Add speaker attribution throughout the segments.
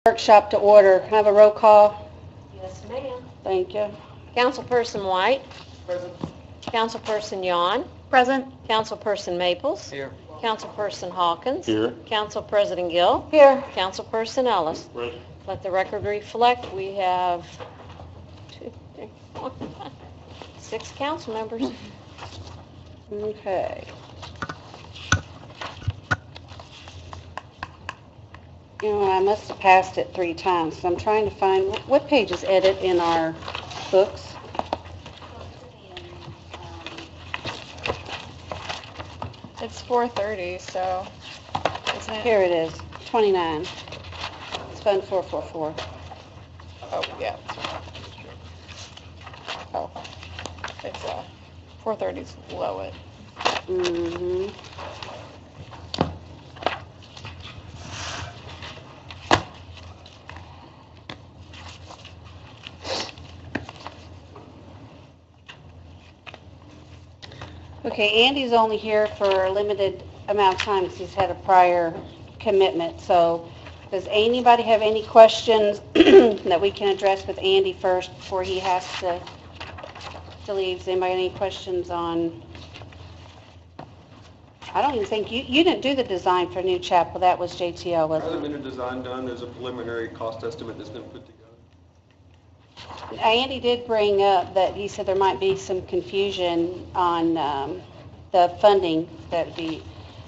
Speaker 1: Workshop to order. Can I have a roll call?
Speaker 2: Yes, ma'am.
Speaker 1: Thank you.
Speaker 2: Councilperson White.
Speaker 3: Present.
Speaker 2: Councilperson Yon.
Speaker 4: Present.
Speaker 2: Councilperson Maples.
Speaker 3: Here.
Speaker 2: Councilperson Hawkins.
Speaker 3: Here.
Speaker 2: Council President Gill.
Speaker 1: Here.
Speaker 2: Councilperson Ellis.
Speaker 3: Present.
Speaker 2: Let the record reflect, we have 6 council members.
Speaker 1: Okay. You know, I must have passed it 3 times, so I'm trying to find, what page is edit in our books?
Speaker 4: It's 4:30, so isn't it?
Speaker 1: Here it is, 29. It's Fund 444.
Speaker 4: Oh, yeah. Oh, it's 4:30's below it.
Speaker 1: Mm-hmm. Okay, Andy's only here for a limited amount of time because he's had a prior commitment. So does anybody have any questions that we can address with Andy first before he has to leave? Does anybody have any questions on? I don't even think, you didn't do the design for New Chapel. That was JTL,
Speaker 3: There
Speaker 1: wasn't
Speaker 3: hasn't
Speaker 1: it?
Speaker 3: been a design done. There's a preliminary cost estimate that's been put together.
Speaker 1: Andy did bring up that he said there might be some confusion on the funding, that the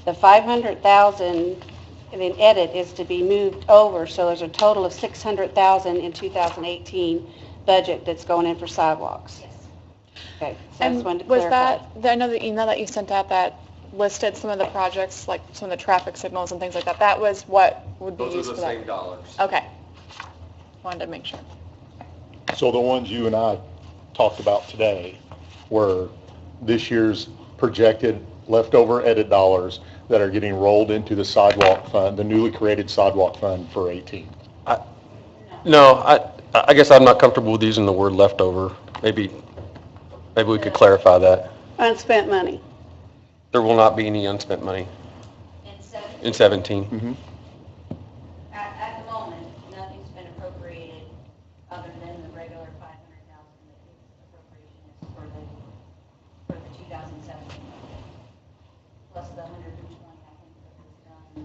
Speaker 1: 500,000 in edit is to be moved over, so there's a total of 600,000 in 2018 budget that's going in for sidewalks.
Speaker 2: Yes.
Speaker 1: Okay, so I just wanted to
Speaker 4: was
Speaker 1: clarify.
Speaker 4: I know the email that you sent out that listed some of the projects, like some of the traffic signals and things like that. That was what would be
Speaker 3: Those
Speaker 4: used
Speaker 3: are
Speaker 4: for
Speaker 3: the
Speaker 4: that?
Speaker 3: same dollars.
Speaker 4: Okay. Wanted to make sure.
Speaker 5: So the ones you and I talked about today were this year's projected leftover edit dollars that are getting rolled into the sidewalk fund, the newly created sidewalk fund for 18.
Speaker 6: No, I guess I'm not comfortable with using the word leftover. Maybe we could clarify that.
Speaker 1: Unspent money.
Speaker 6: There will not be any unspent money in 17.
Speaker 5: Mm-hmm.
Speaker 7: At the moment, nothing's been appropriated other than the regular 500,000 that appropriation is for the 2017 budget, plus the 120, I think, that was done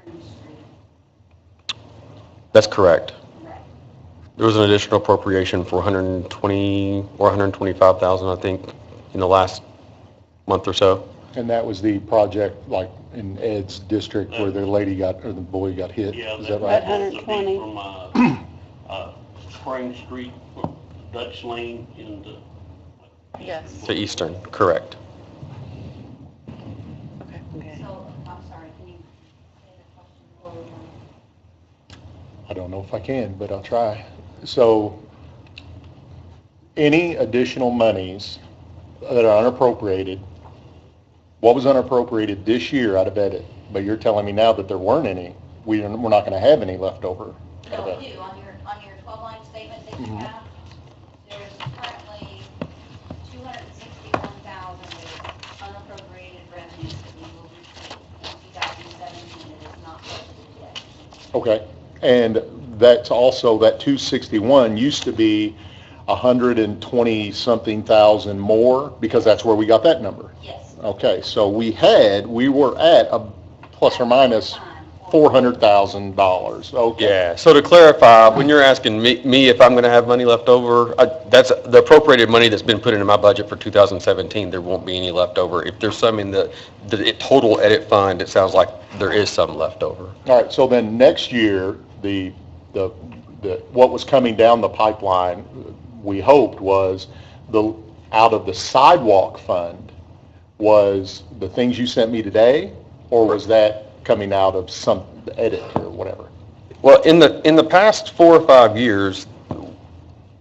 Speaker 7: in Spring Street.
Speaker 6: That's correct.
Speaker 7: Right.
Speaker 6: There was an additional appropriation for 120 or 125,000, I think, in the last month or so.
Speaker 5: And that was the project like in Ed's district where the lady got, or the boy got hit.
Speaker 8: Yeah,
Speaker 5: Is that
Speaker 1: Right,
Speaker 5: right?
Speaker 1: 120.
Speaker 8: From Spring Street, Dutch Lane into.
Speaker 4: Yes.
Speaker 6: To Eastern, correct.
Speaker 4: Okay.
Speaker 1: Okay.
Speaker 7: So, I'm sorry, can you say the question one more time?
Speaker 5: I don't know if I can, but I'll try. So any additional monies that are unappropriated, what was unappropriated this year out of edit? But you're telling me now that there weren't any. We're not going to have any left over.
Speaker 7: No, we do, on your 12-line statement that you
Speaker 5: Mhm.
Speaker 7: have, there's currently 261,000 is unappropriated revenues that we will receive in 2017 that is not budgeted yet.
Speaker 5: Okay, and that's also, that 261 used to be 120-something thousand more, because that's where we got that number.
Speaker 7: Yes.
Speaker 5: Okay, so we were at a plus or minus $400,000. Okay.
Speaker 6: Yeah, so to clarify, when you're asking me if I'm going to have money left over, that's the appropriated money that's been put into my budget for 2017. There won't be any left over. If there's some in the total edit fund, it sounds like there is some left over.
Speaker 5: All right, so then next year, what was coming down the pipeline, we hoped, was out of the sidewalk fund, was the things you sent me today, or was that coming out of some edit or whatever?
Speaker 6: Well, in the past 4 or 5 years,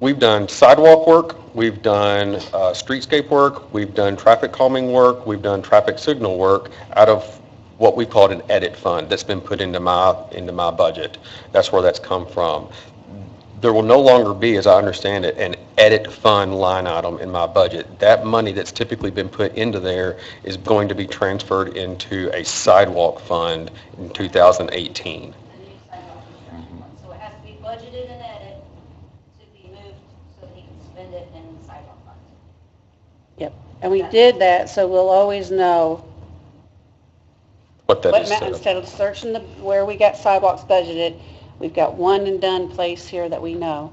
Speaker 6: we've done sidewalk work, we've done streetscape work, we've done traffic calming work, we've done traffic signal work out of what we called an edit fund that's been put into my budget. That's where that's come from. There will no longer be, as I understand it, an edit fund line item in my budget. That money that's typically been put into there is going to be transferred into a sidewalk fund in 2018.
Speaker 7: The new sidewalk construction fund. So it has to be budgeted and edit to be moved so that he can spend it in the sidewalk fund.
Speaker 1: Yep, and we did that, so we'll always know
Speaker 6: What that
Speaker 1: what
Speaker 6: is.
Speaker 1: amount, instead of searching where we got sidewalks budgeted, we've got one and done place here that we know.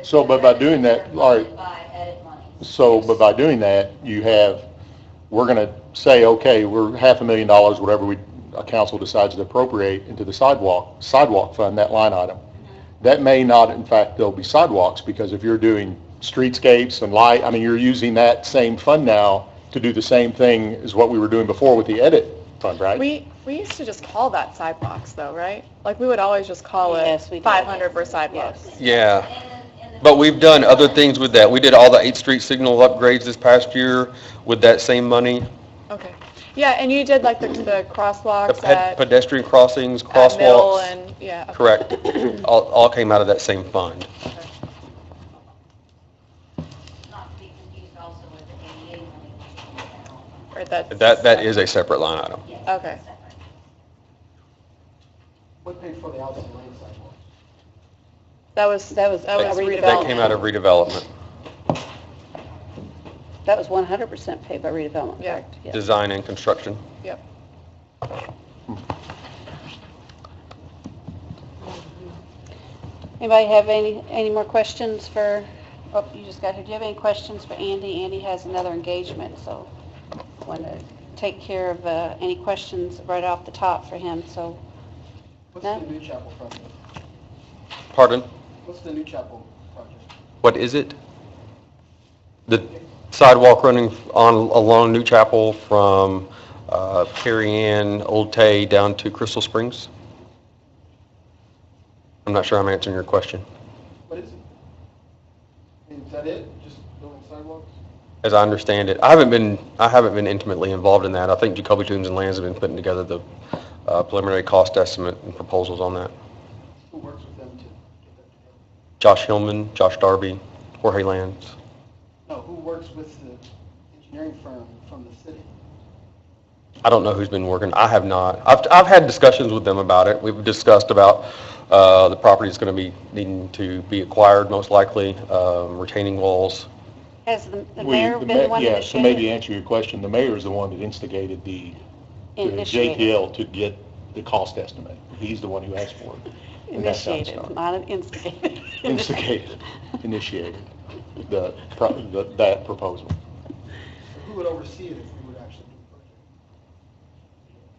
Speaker 5: So, but by doing that, all right.
Speaker 7: By edit money.
Speaker 5: So, but by doing that, we're going to say, okay, we're $500,000, whatever a council decides to appropriate into the sidewalk fund, that line item. That may not, in fact, there'll be sidewalks, because if you're doing streetscapes and light, I mean, you're using that same fund now to do the same thing as what we were doing before with the edit fund, right?
Speaker 4: We used to just call that sidewalks though, right? Like we would always just call
Speaker 1: Yes,
Speaker 4: it
Speaker 1: we did.
Speaker 4: 500 for sidewalks.
Speaker 1: Yes.
Speaker 6: Yeah. But we've done other things with that. We did all the 8th Street signal upgrades this past year with that same money.
Speaker 4: Okay. Yeah, and you did like the crosswalks
Speaker 6: The
Speaker 4: at
Speaker 6: pedestrian crossings,
Speaker 4: at Middle
Speaker 6: crosswalks.
Speaker 4: and, yeah. Okay.
Speaker 6: Correct. All came out of that same fund.
Speaker 7: Not to be confused also with the ADA money.
Speaker 4: Right, that's.
Speaker 6: That is a separate line item.
Speaker 7: Yes,
Speaker 4: Okay.
Speaker 7: separate.
Speaker 9: What paid for the outside lane sidewalks?
Speaker 4: That was
Speaker 1: redevelopment.
Speaker 6: That came out of redevelopment.
Speaker 1: That was 100% paid by redevelopment,
Speaker 4: Yeah.
Speaker 1: correct? Yeah.
Speaker 6: Design and construction.
Speaker 4: Yep.
Speaker 1: Anybody have any more questions for, oh, you just got here. Do you have any questions for Andy? Andy has another engagement, so I want to take care of any questions right off the top for him, so.
Speaker 9: What's
Speaker 1: No?
Speaker 9: the new chapel project?
Speaker 6: Pardon?
Speaker 9: What's the new chapel project?
Speaker 6: What is it? The sidewalk running along New Chapel from Carrie Ann, Old Tay down to Crystal Springs? I'm not sure I'm answering your question.
Speaker 9: What is it? I mean, is that it? Just building sidewalks?
Speaker 6: As I understand it, I haven't been intimately involved in that. I think Jacoby Toombs and Lands have been putting together the preliminary cost estimate and proposals on that.
Speaker 9: Who works with them to get that together?
Speaker 6: Josh Hillman, Josh Darby, Jorge Lands.
Speaker 9: No, who works with the engineering firm from the city?
Speaker 6: I don't know who's been working. I have not. I've had discussions with them about it. We've discussed about the property is going to be needing to be acquired, most likely, retaining walls.
Speaker 1: Has the mayor been the one that
Speaker 5: Yeah, so maybe
Speaker 1: initiated?
Speaker 5: answer your question, the mayor is the one that instigated the
Speaker 1: Initiated.
Speaker 5: JPL to get the cost estimate. He's the one who asked for it. And that's how it
Speaker 1: Initiated,
Speaker 5: started.
Speaker 1: not instigated.
Speaker 5: Instigated, initiated that proposal.
Speaker 9: Who would oversee it if we would actually do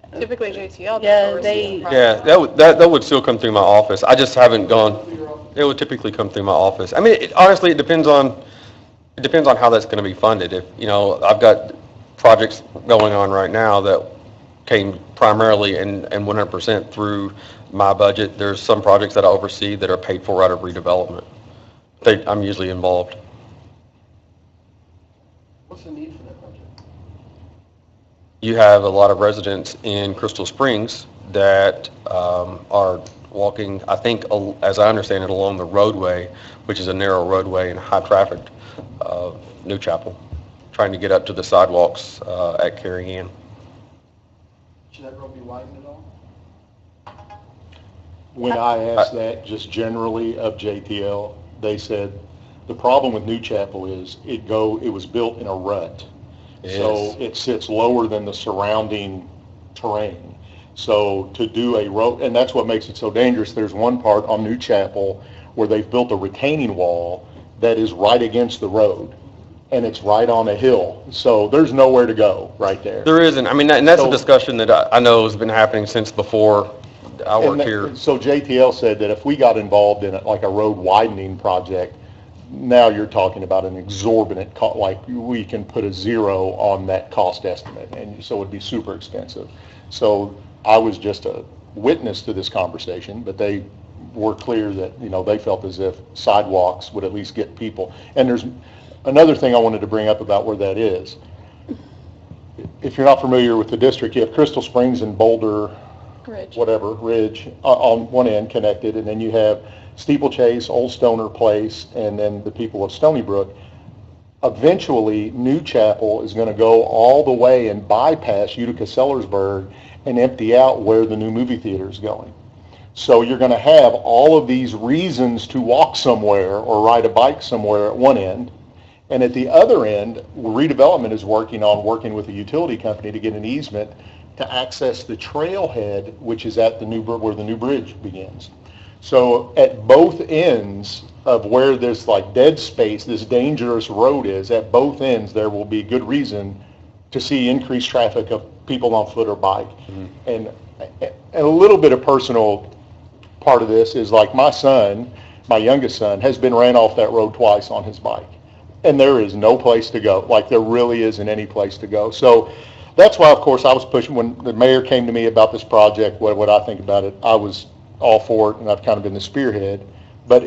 Speaker 9: the project?
Speaker 4: Typically JTL.
Speaker 1: Yeah,
Speaker 4: oversees
Speaker 1: they-
Speaker 4: the project.
Speaker 6: Yeah, that would still come through my office. I just haven't gone.
Speaker 9: Through your office?
Speaker 6: It would typically come through my office. I mean, honestly, it depends on how that's going to be funded. If, I've got projects going on right now that came primarily and 100% through my budget. There's some projects that I oversee that are paid for out of redevelopment. I'm usually involved.
Speaker 9: What's the need for that project?
Speaker 6: You have a lot of residents in Crystal Springs that are walking, I think, as I understand it, along the roadway, which is a narrow roadway and high traffic of New Chapel, trying to get up to the sidewalks at Carrie Ann.
Speaker 9: Should that road be widened at all?
Speaker 5: When I asked that, just generally of JTL, they said, the problem with New Chapel is it was built in a rut. So it sits lower than the surrounding terrain. So to do a road, and that's what makes it so dangerous. There's one part on New Chapel where they've built a retaining wall that is right against the road, and it's right on a hill. So there's nowhere to go right there.
Speaker 6: There isn't. I mean, and that's a
Speaker 5: So-
Speaker 6: discussion that I know has been happening since before I worked here.
Speaker 5: So JTL said that if we got involved in like a road widening project, now you're talking about an exorbitant cost, like we can put a zero on that cost estimate, and so it'd be super expensive. So I was just a witness to this conversation, but they were clear that, they felt as if sidewalks would at least get people. And there's another thing I wanted to bring up about where that is. If you're not familiar with the district, you have Crystal Springs and Boulder,
Speaker 4: Ridge.
Speaker 5: whatever, Ridge, on one end connected, and then you have Steeplechase, Old Stoner Place, and then the people of Stony Brook. Eventually, New Chapel is going to go all the way and bypass Utica-Sellersburg and empty out where the new movie theater is going. So you're going to have all of these reasons to walk somewhere or ride a bike somewhere at one end. And at the other end, redevelopment is working with a utility company to get an easement to access the trailhead, which is at where the new bridge begins. So at both ends of where this like dead space, this dangerous road is, at both ends, there will be good reason to see increased traffic of people on foot or bike. Mm-hmm. And a little bit of personal part of this is like my youngest son, has been ran off that road twice on his bike. And there is no place to go. Like there really isn't any place to go. So that's why, of course, I was pushing when the mayor came to me about this project, what I think about it. I was all for it, and I've kind of been the spearhead. But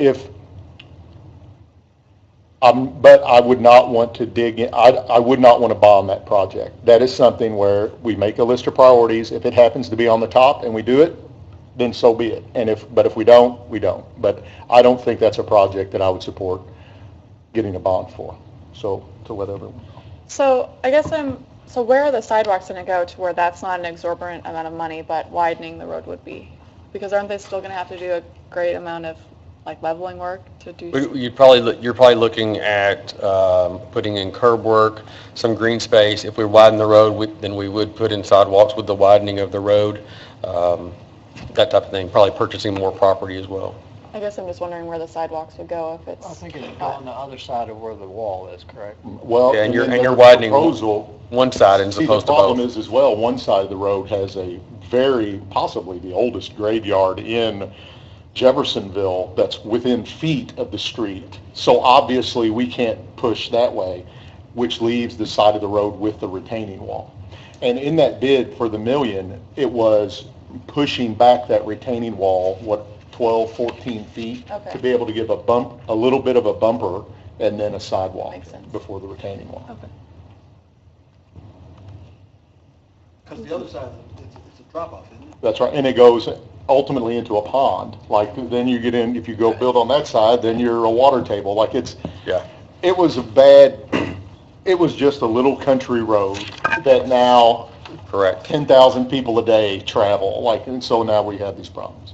Speaker 5: I would not want to dig in. I would not want to bond that project. That is something where we make a list of priorities. If it happens to be on the top and we do it, then so be it. But if we don't, we don't. But I don't think that's a project that I would support getting a bond for. So to whatever.
Speaker 4: So I guess so where are the sidewalks going to go to where that's not an exorbitant amount of money, but widening the road would be? Because aren't they still going to have to do a great amount of like leveling work to do?
Speaker 6: You're probably looking at putting in curb work, some green space. If we widen the road, then we would put in sidewalks with the widening of the road, that type of thing. Probably purchasing more property as well.
Speaker 4: I guess I'm just wondering where the sidewalks would go if it's.
Speaker 10: I think it'd go on the other side of where the wall is, correct?
Speaker 5: Well,
Speaker 6: yeah, and you're widening
Speaker 5: proposal,
Speaker 6: one side as opposed to both.
Speaker 5: The problem is as well, one side of the road has a possibly the oldest graveyard in Jeffersonville that's within feet of the street. So obviously we can't push that way, which leaves the side of the road with the retaining wall. And in that bid for the $1 million, it was pushing back that retaining wall, 12, 14 feet,
Speaker 4: okay,
Speaker 5: to be able to give a little bit of a bumper and then a sidewalk before the retaining wall.
Speaker 4: Okay.
Speaker 9: Because the other side, it's a drop-off, isn't it?
Speaker 5: That's right, and it goes ultimately into a pond. Like then you get in, if you go build on that side, then you're a water table. Like it was just a little country road that now,
Speaker 6: correct,
Speaker 5: 10,000 people a day travel. And so now we have these problems.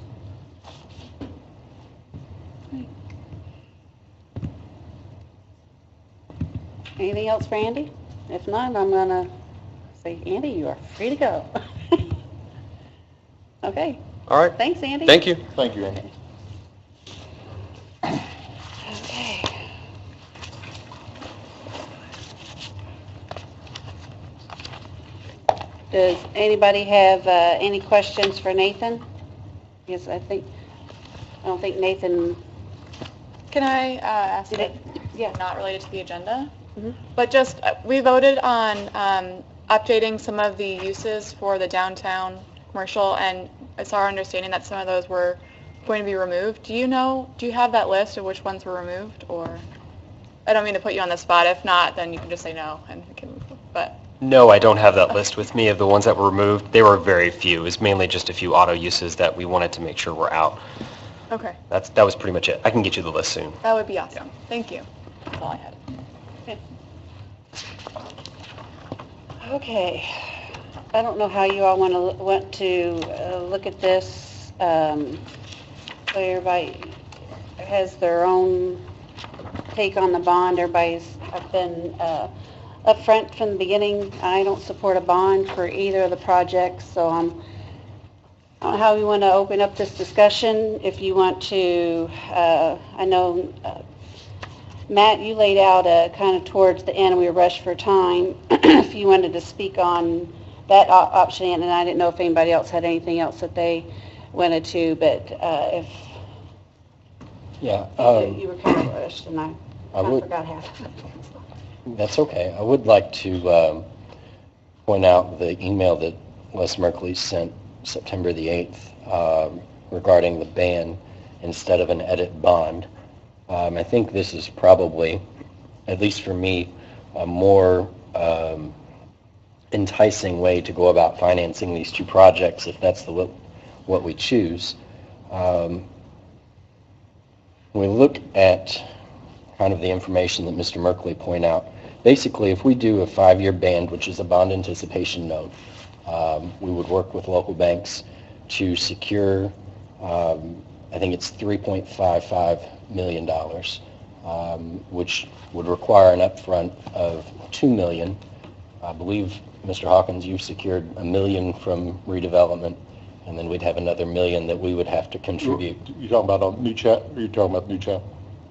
Speaker 1: Anything else for Andy? If not, I'm going to say, Andy, you are free to go. Okay.
Speaker 6: All right.
Speaker 1: Thanks, Andy.
Speaker 6: Thank you.
Speaker 5: Thank you, Andy.
Speaker 1: Okay. Does anybody have any questions for Nathan? Yes, I don't think Nathan.
Speaker 4: Can I ask
Speaker 1: Did it- yeah.
Speaker 4: not related to the agenda?
Speaker 1: Mm-hmm.
Speaker 4: But just, we voted on updating some of the uses for the downtown commercial, and it's our understanding that some of those were going to be removed. Do you have that list of which ones were removed, or? I don't mean to put you on the spot. If not, then you can just say no, and we can move on. But.
Speaker 11: No, I don't have that list with me of the ones that were removed. They were very few. It was mainly just a few auto uses that we wanted to make sure were out.
Speaker 4: Okay.
Speaker 11: That was pretty much it. I can get you the list soon.
Speaker 4: That would be awesome. Yeah. Thank you. That's all I had.
Speaker 1: Okay. I don't know how you all want to look at this. Everybody has their own take on the bond. I've been upfront from the beginning. I don't support a bond for either of the projects, so I don't know how we want to open up this discussion. If you want to, I know Matt, you laid out kind of towards the end, we were rushed for time, if you wanted to speak on that option, and I didn't know if anybody else had anything else that they wanted to, but if
Speaker 10: Yeah.
Speaker 1: you were kind of rushed, and I forgot half of it.
Speaker 10: That's okay. I would like to point out the email that Les Merkley sent September the 8th regarding the ban instead of an edit bond. I think this is probably, at least for me, a more enticing way to go about financing these two projects if that's the what we choose. We look at kind of the information that Mr. Merkley pointed out. Basically, if we do a 5-year band, which is a bond anticipation note, we would work with local banks to secure, I think it's $3.55 million, which would require an upfront of $2 million. I believe, Mr. Hawkins, you've secured $1 million from redevelopment, and then we'd have another $1 million that we would have to contribute.
Speaker 5: You talking about on New Chap, or you talking about New Chap?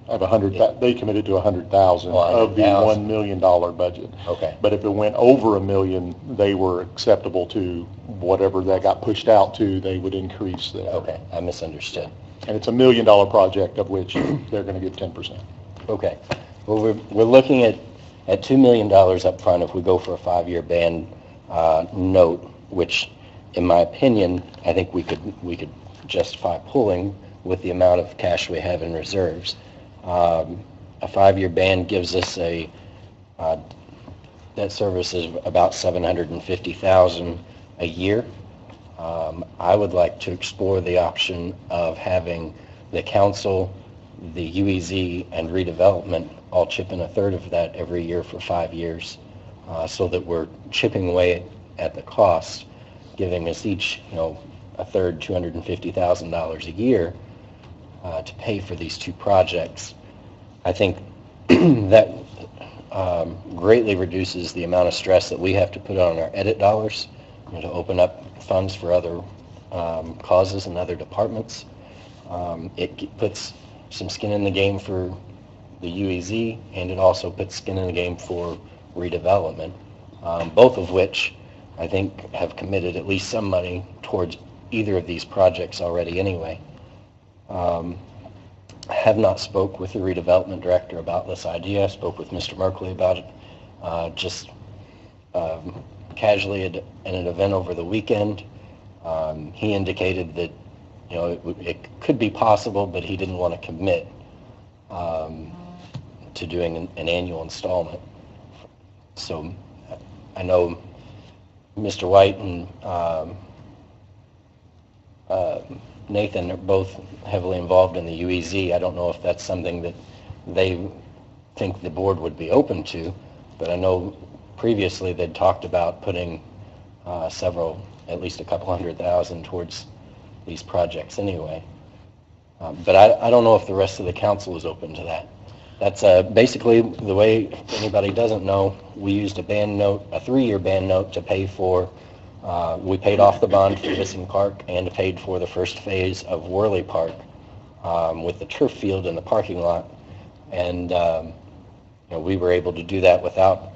Speaker 5: I have 100, they committed to 100,000 of the $1 million budget.
Speaker 10: Okay.
Speaker 5: But if it went over $1 million, they were acceptable to whatever that got pushed out to, they would increase that.
Speaker 10: Okay, I misunderstood.
Speaker 5: And it's $1 million project of which they're going to get 10%.
Speaker 10: Okay. Well, we're looking at $2 million up front if we go for a 5-year band note, which, in my opinion, I think we could justify pulling with the amount of cash we have in reserves. A 5-year band gives us a debt service is about $750,000 a year. I would like to explore the option of having the council, the UEZ, and redevelopment all chip in a third of that every year for 5 years, so that we're chipping away at the cost, giving us each, a third, $250,000 a year to pay for these 2 projects. I think that greatly reduces the amount of stress that we have to put on our edit dollars, to open up funds for other causes and other departments. It puts some skin in the game for the UEZ, and it also puts skin in the game for redevelopment, both of which I think have committed at least some money towards either of these projects already anyway. I have not spoke with the redevelopment director about this idea. I spoke with Mr. Merkley about it just casually at an event over the weekend. He indicated that it could be possible, but he didn't want to commit to doing an annual installment. So I know Mr. White and Nathan are both heavily involved in the UEZ. I don't know if that's something that they think the board would be open to, but I know previously they'd talked about putting at least a couple $100,000 towards these projects anyway. But I don't know if the rest of the council is open to that. That's basically the way, if anybody doesn't know, we used a band note, a 3-year band note to pay for, we paid off the bond for Missing Park and paid for the first phase of Worley Park with the turf field and the parking lot. And we were able to do that without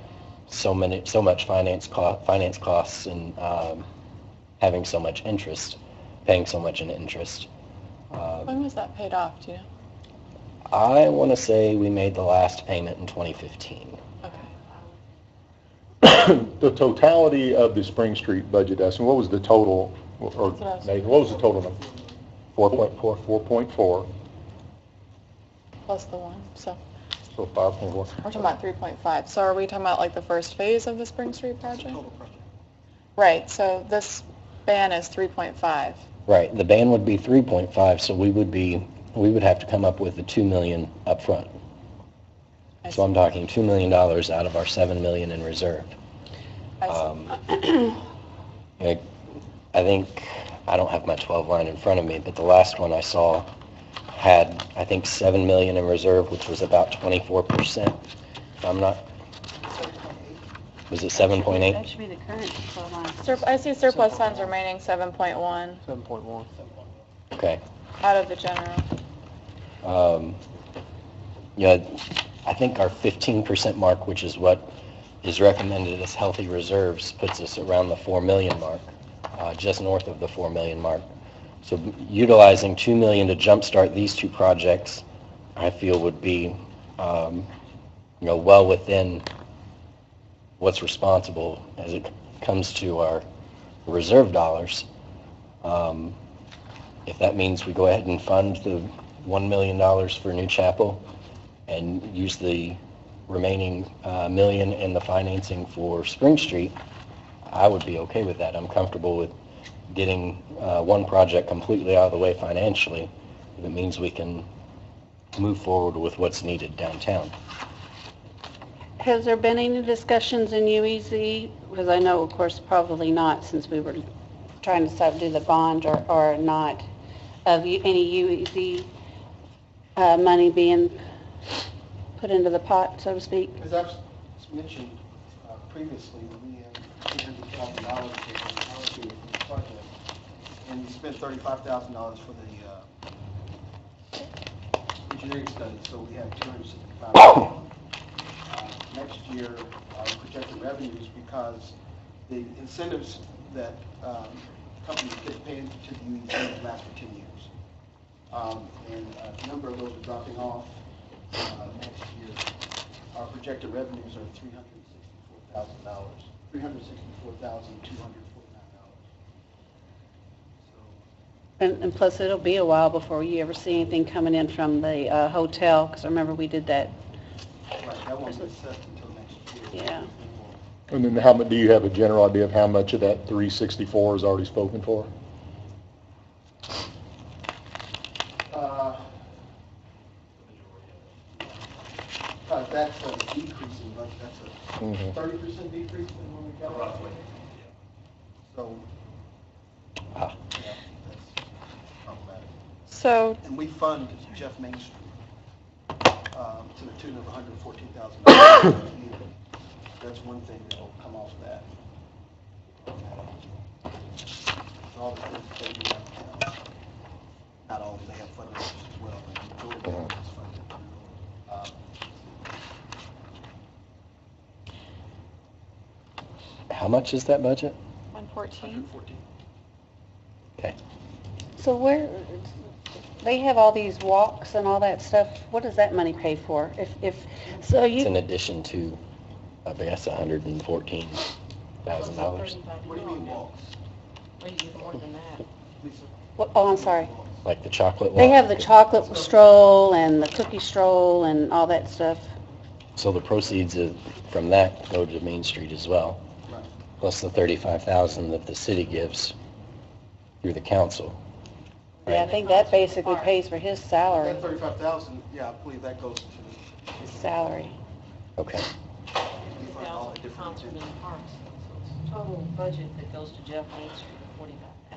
Speaker 10: so much finance costs and having so much interest, paying so much in interest.
Speaker 4: When was that paid off, do you know?
Speaker 10: I want to say we made the last payment in 2015.
Speaker 4: Okay.
Speaker 5: The totality of the Spring Street budget estimate, what was the total, or Nathan, what was the total number? 4.4. 4.4.
Speaker 4: Plus the 1, so
Speaker 5: So 5.4.
Speaker 4: we're talking about 3.5. So are we talking about like the first phase of the Spring Street project? Right, so this ban is 3.5.
Speaker 10: Right, the ban would be 3.5, so we would have to come up with the $2 million up front. So I'm talking $2 million out of our $7 million in reserve. I think, I don't have my 12 line in front of me, but the last one I saw had, I think, $7 million in reserve, which was about 24%. If I'm not, was it 7.8?
Speaker 1: That should be the current 12 months.
Speaker 4: I see surplus funds remaining 7.1
Speaker 3: 7.1.
Speaker 10: Okay.
Speaker 4: out of the general.
Speaker 10: I think our 15% mark, which is what is recommended as healthy reserves, puts us around the 4 million mark, just north of the 4 million mark. So utilizing $2 million to jumpstart these 2 projects, I feel would be, well within what's responsible as it comes to our reserve dollars. If that means we go ahead and fund the $1 million for New Chapel and use the remaining million in the financing for Spring Street, I would be okay with that. I'm comfortable with getting one project completely out of the way financially, if it means we can move forward with what's needed downtown.
Speaker 1: Has there been any discussions in UEZ? Because I know, of course, probably not, since we were trying to decide to do the bond or not, of any UEZ money being put into the pot, so to speak?
Speaker 9: As I've mentioned previously, we have $300,000 allocated for the project, and we spent $35,000 for the engineering study, so we have $265,000. Next year, our projected revenues, because the incentives that companies get paid to the UEZ last for 10 years. And a number of those are dropping off next year. Our projected revenues are $364,000, $364,249.
Speaker 1: And plus, it'll be a while before you ever see anything coming in from the hotel, because I remember we did that.
Speaker 9: Right, that won't be set until next year.
Speaker 1: Yeah.
Speaker 5: And then how much, do you have a general idea of how much of that 364 is already spoken for?
Speaker 9: That's a decreasing budget. That's a 30% decrease than when we got roughly. So, yeah, that's problematic.
Speaker 4: So,
Speaker 9: And we fund Jeff Main Street to the tune of $114,000 a year. That's one thing that will come off that. All the things that they do right now. Not all, they have fundraisers as well, but the majority is funded through
Speaker 10: How much is that budget?
Speaker 4: 114?
Speaker 9: 114.
Speaker 10: Okay.
Speaker 1: So where, they have all these walks and all that stuff, what does that money pay for? So
Speaker 10: It's in
Speaker 1: you,
Speaker 10: addition to, I guess, $114,000.
Speaker 9: What do you mean walks?
Speaker 2: Well, you get more than that.
Speaker 9: Lisa?
Speaker 1: oh, I'm sorry.
Speaker 10: Like the chocolate walk?
Speaker 1: They have the chocolate stroll and the cookie stroll and all that stuff.
Speaker 10: So the proceeds from that go to Main Street as well,
Speaker 9: Right.
Speaker 10: plus the $35,000 that the city gives through the council.
Speaker 1: Yeah, I think that basically pays for his salary,
Speaker 9: That 35,000, yeah, I believe that goes to
Speaker 1: his salary.
Speaker 10: Okay.
Speaker 9: we fund all the different
Speaker 2: Concert
Speaker 9: events.
Speaker 2: and parks. So it's total budget that goes to Jeff Main Street of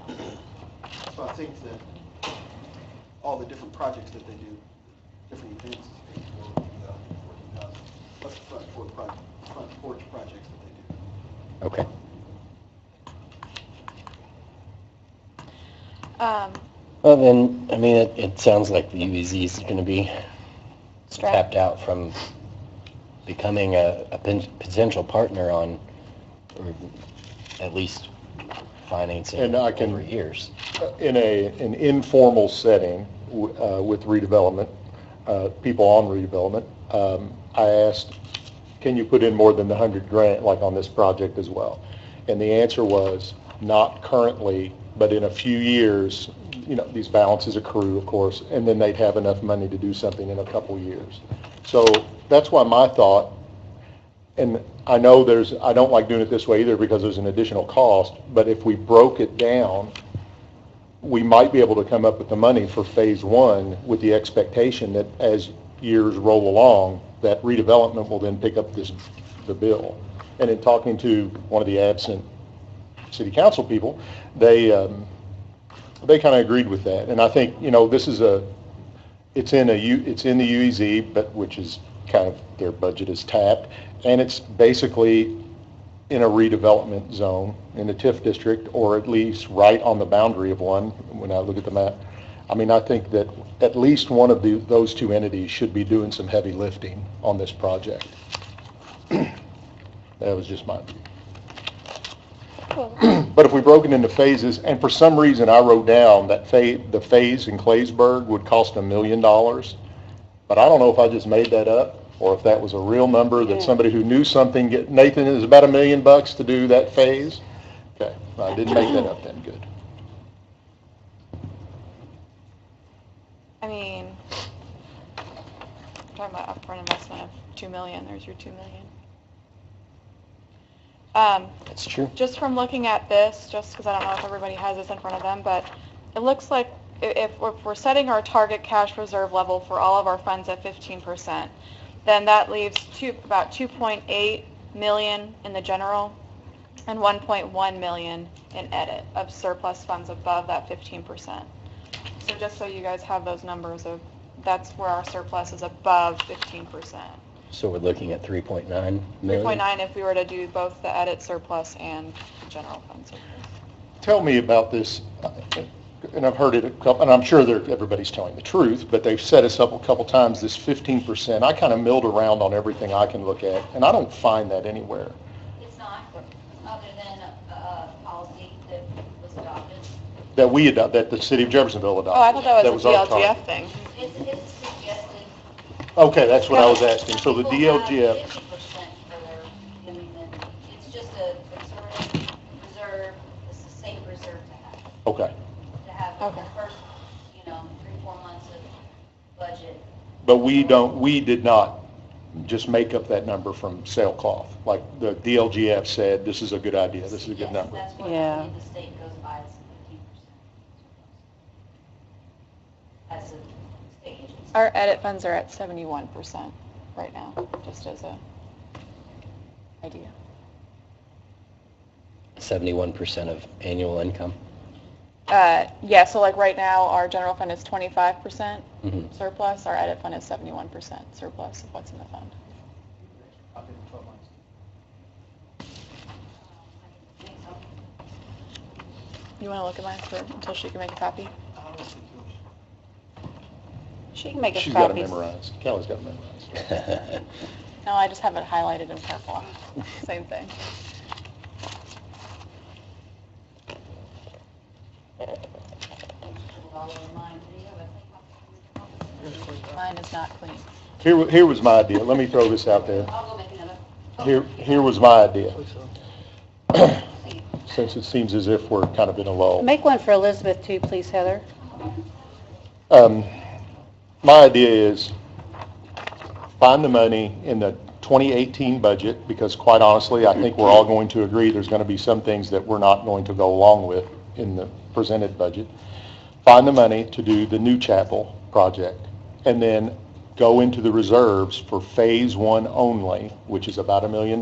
Speaker 2: $45,000.
Speaker 9: So I think that all the different projects that they do, different events, is paid for the 14,000, plus the front porch projects that they do.
Speaker 10: Okay. Well, then, I mean, it sounds like the UEZ is going to be tapped out from becoming a potential partner on, or at least financing
Speaker 5: And I can-
Speaker 10: over years.
Speaker 5: In an informal setting with redevelopment, people on redevelopment, I asked, can you put in more than the 100 grant like on this project as well? And the answer was, not currently, but in a few years, you know, these balances accrue, of course, and then they'd have enough money to do something in a couple years. So that's why my thought, and I know I don't like doing it this way either because there's an additional cost, but if we broke it down, we might be able to come up with the money for phase one with the expectation that as years roll along, that redevelopment will then pick up the bill. And in talking to one of the absent city council people, they kind of agreed with that. And I think, you know, this is it's in the UEZ, but which is kind of their budget is tapped, and it's basically in a redevelopment zone in the TIF district, or at least right on the boundary of one, when I look at the map. I mean, I think that at least one of those two entities should be doing some heavy lifting on this project. That was just my view. But if we broke it into phases, and for some reason I wrote down that the phase in Claysburg would cost $1 million, but I don't know if I just made that up, or if that was a real number that somebody who knew something, Nathan, it was about $1 million to do that phase? Okay, I didn't make that up then, good.
Speaker 4: I mean, talking about upfront investment of $2 million, there's your $2 million.
Speaker 10: That's true.
Speaker 4: Just from looking at this, just because I don't know if everybody has this in front of them, but it looks like if we're setting our target cash reserve level for all of our funds at 15%, then that leaves about 2.8 million in the general and 1.1 million in edit of surplus funds above that 15%. So just so you guys have those numbers of, that's where our surplus is above 15%.
Speaker 10: So we're looking at 3.9 million?
Speaker 4: 3.9 if we were to do both the edit surplus and general fund surplus.
Speaker 5: Tell me about this, and I've heard it a couple, and I'm sure everybody's telling the truth, but they've set us up a couple times, this 15%. I kind of milled around on everything I can look at, and I don't find that anywhere.
Speaker 7: It's not, other than a policy that was adopted.
Speaker 5: That the city of Jeffersonville adopted.
Speaker 4: Oh, I thought that was a
Speaker 5: our target.
Speaker 4: DLGF thing.
Speaker 7: It's suggested.
Speaker 5: Okay, that's what I was asking. So the DLGF,
Speaker 7: 50% for their, I mean, it's just a conservative reserve, it's a safe reserve to have.
Speaker 5: okay.
Speaker 7: To have
Speaker 4: Okay.
Speaker 7: the first, 3-4 months of budget.
Speaker 5: But we did not just make up that number from sailcloth. Like the DLGF said, this is a good idea, this is a good
Speaker 7: Yes,
Speaker 5: number.
Speaker 7: that's what
Speaker 1: Yeah.
Speaker 7: the state goes by, it's 15%. As a state agency.
Speaker 4: Our edit funds are at 71% right now, just as a idea.
Speaker 10: 71% of annual income?
Speaker 4: Yeah, so like right now, our general fund is 25%
Speaker 10: Mhm.
Speaker 4: surplus, our edit fund is 71% surplus of what's in the fund.
Speaker 9: I've been 12 months.
Speaker 7: I think so.
Speaker 4: You want to look at mine until she can make a copy?
Speaker 9: I don't think yours.
Speaker 1: She can make us
Speaker 5: She's got it
Speaker 1: copies.
Speaker 5: memorized. Kelly's got it memorized.
Speaker 4: No, I just have it highlighted in purple. Same thing.
Speaker 7: All over mine. Do you have a copy?
Speaker 4: Mine is not clean.
Speaker 5: Here was my idea. Let me throw this out there.
Speaker 7: I'll go make another.
Speaker 5: Here was my idea. Since it seems as if we're kind of in a lull.
Speaker 1: Make one for Elizabeth too, please, Heather.
Speaker 5: My idea is find the money in the 2018 budget, because quite honestly, I think we're all going to agree there's going to be some things that we're not going to go along with in the presented budget. Find the money to do the new chapel project, and then go into the reserves for phase one only, which is about $1 million,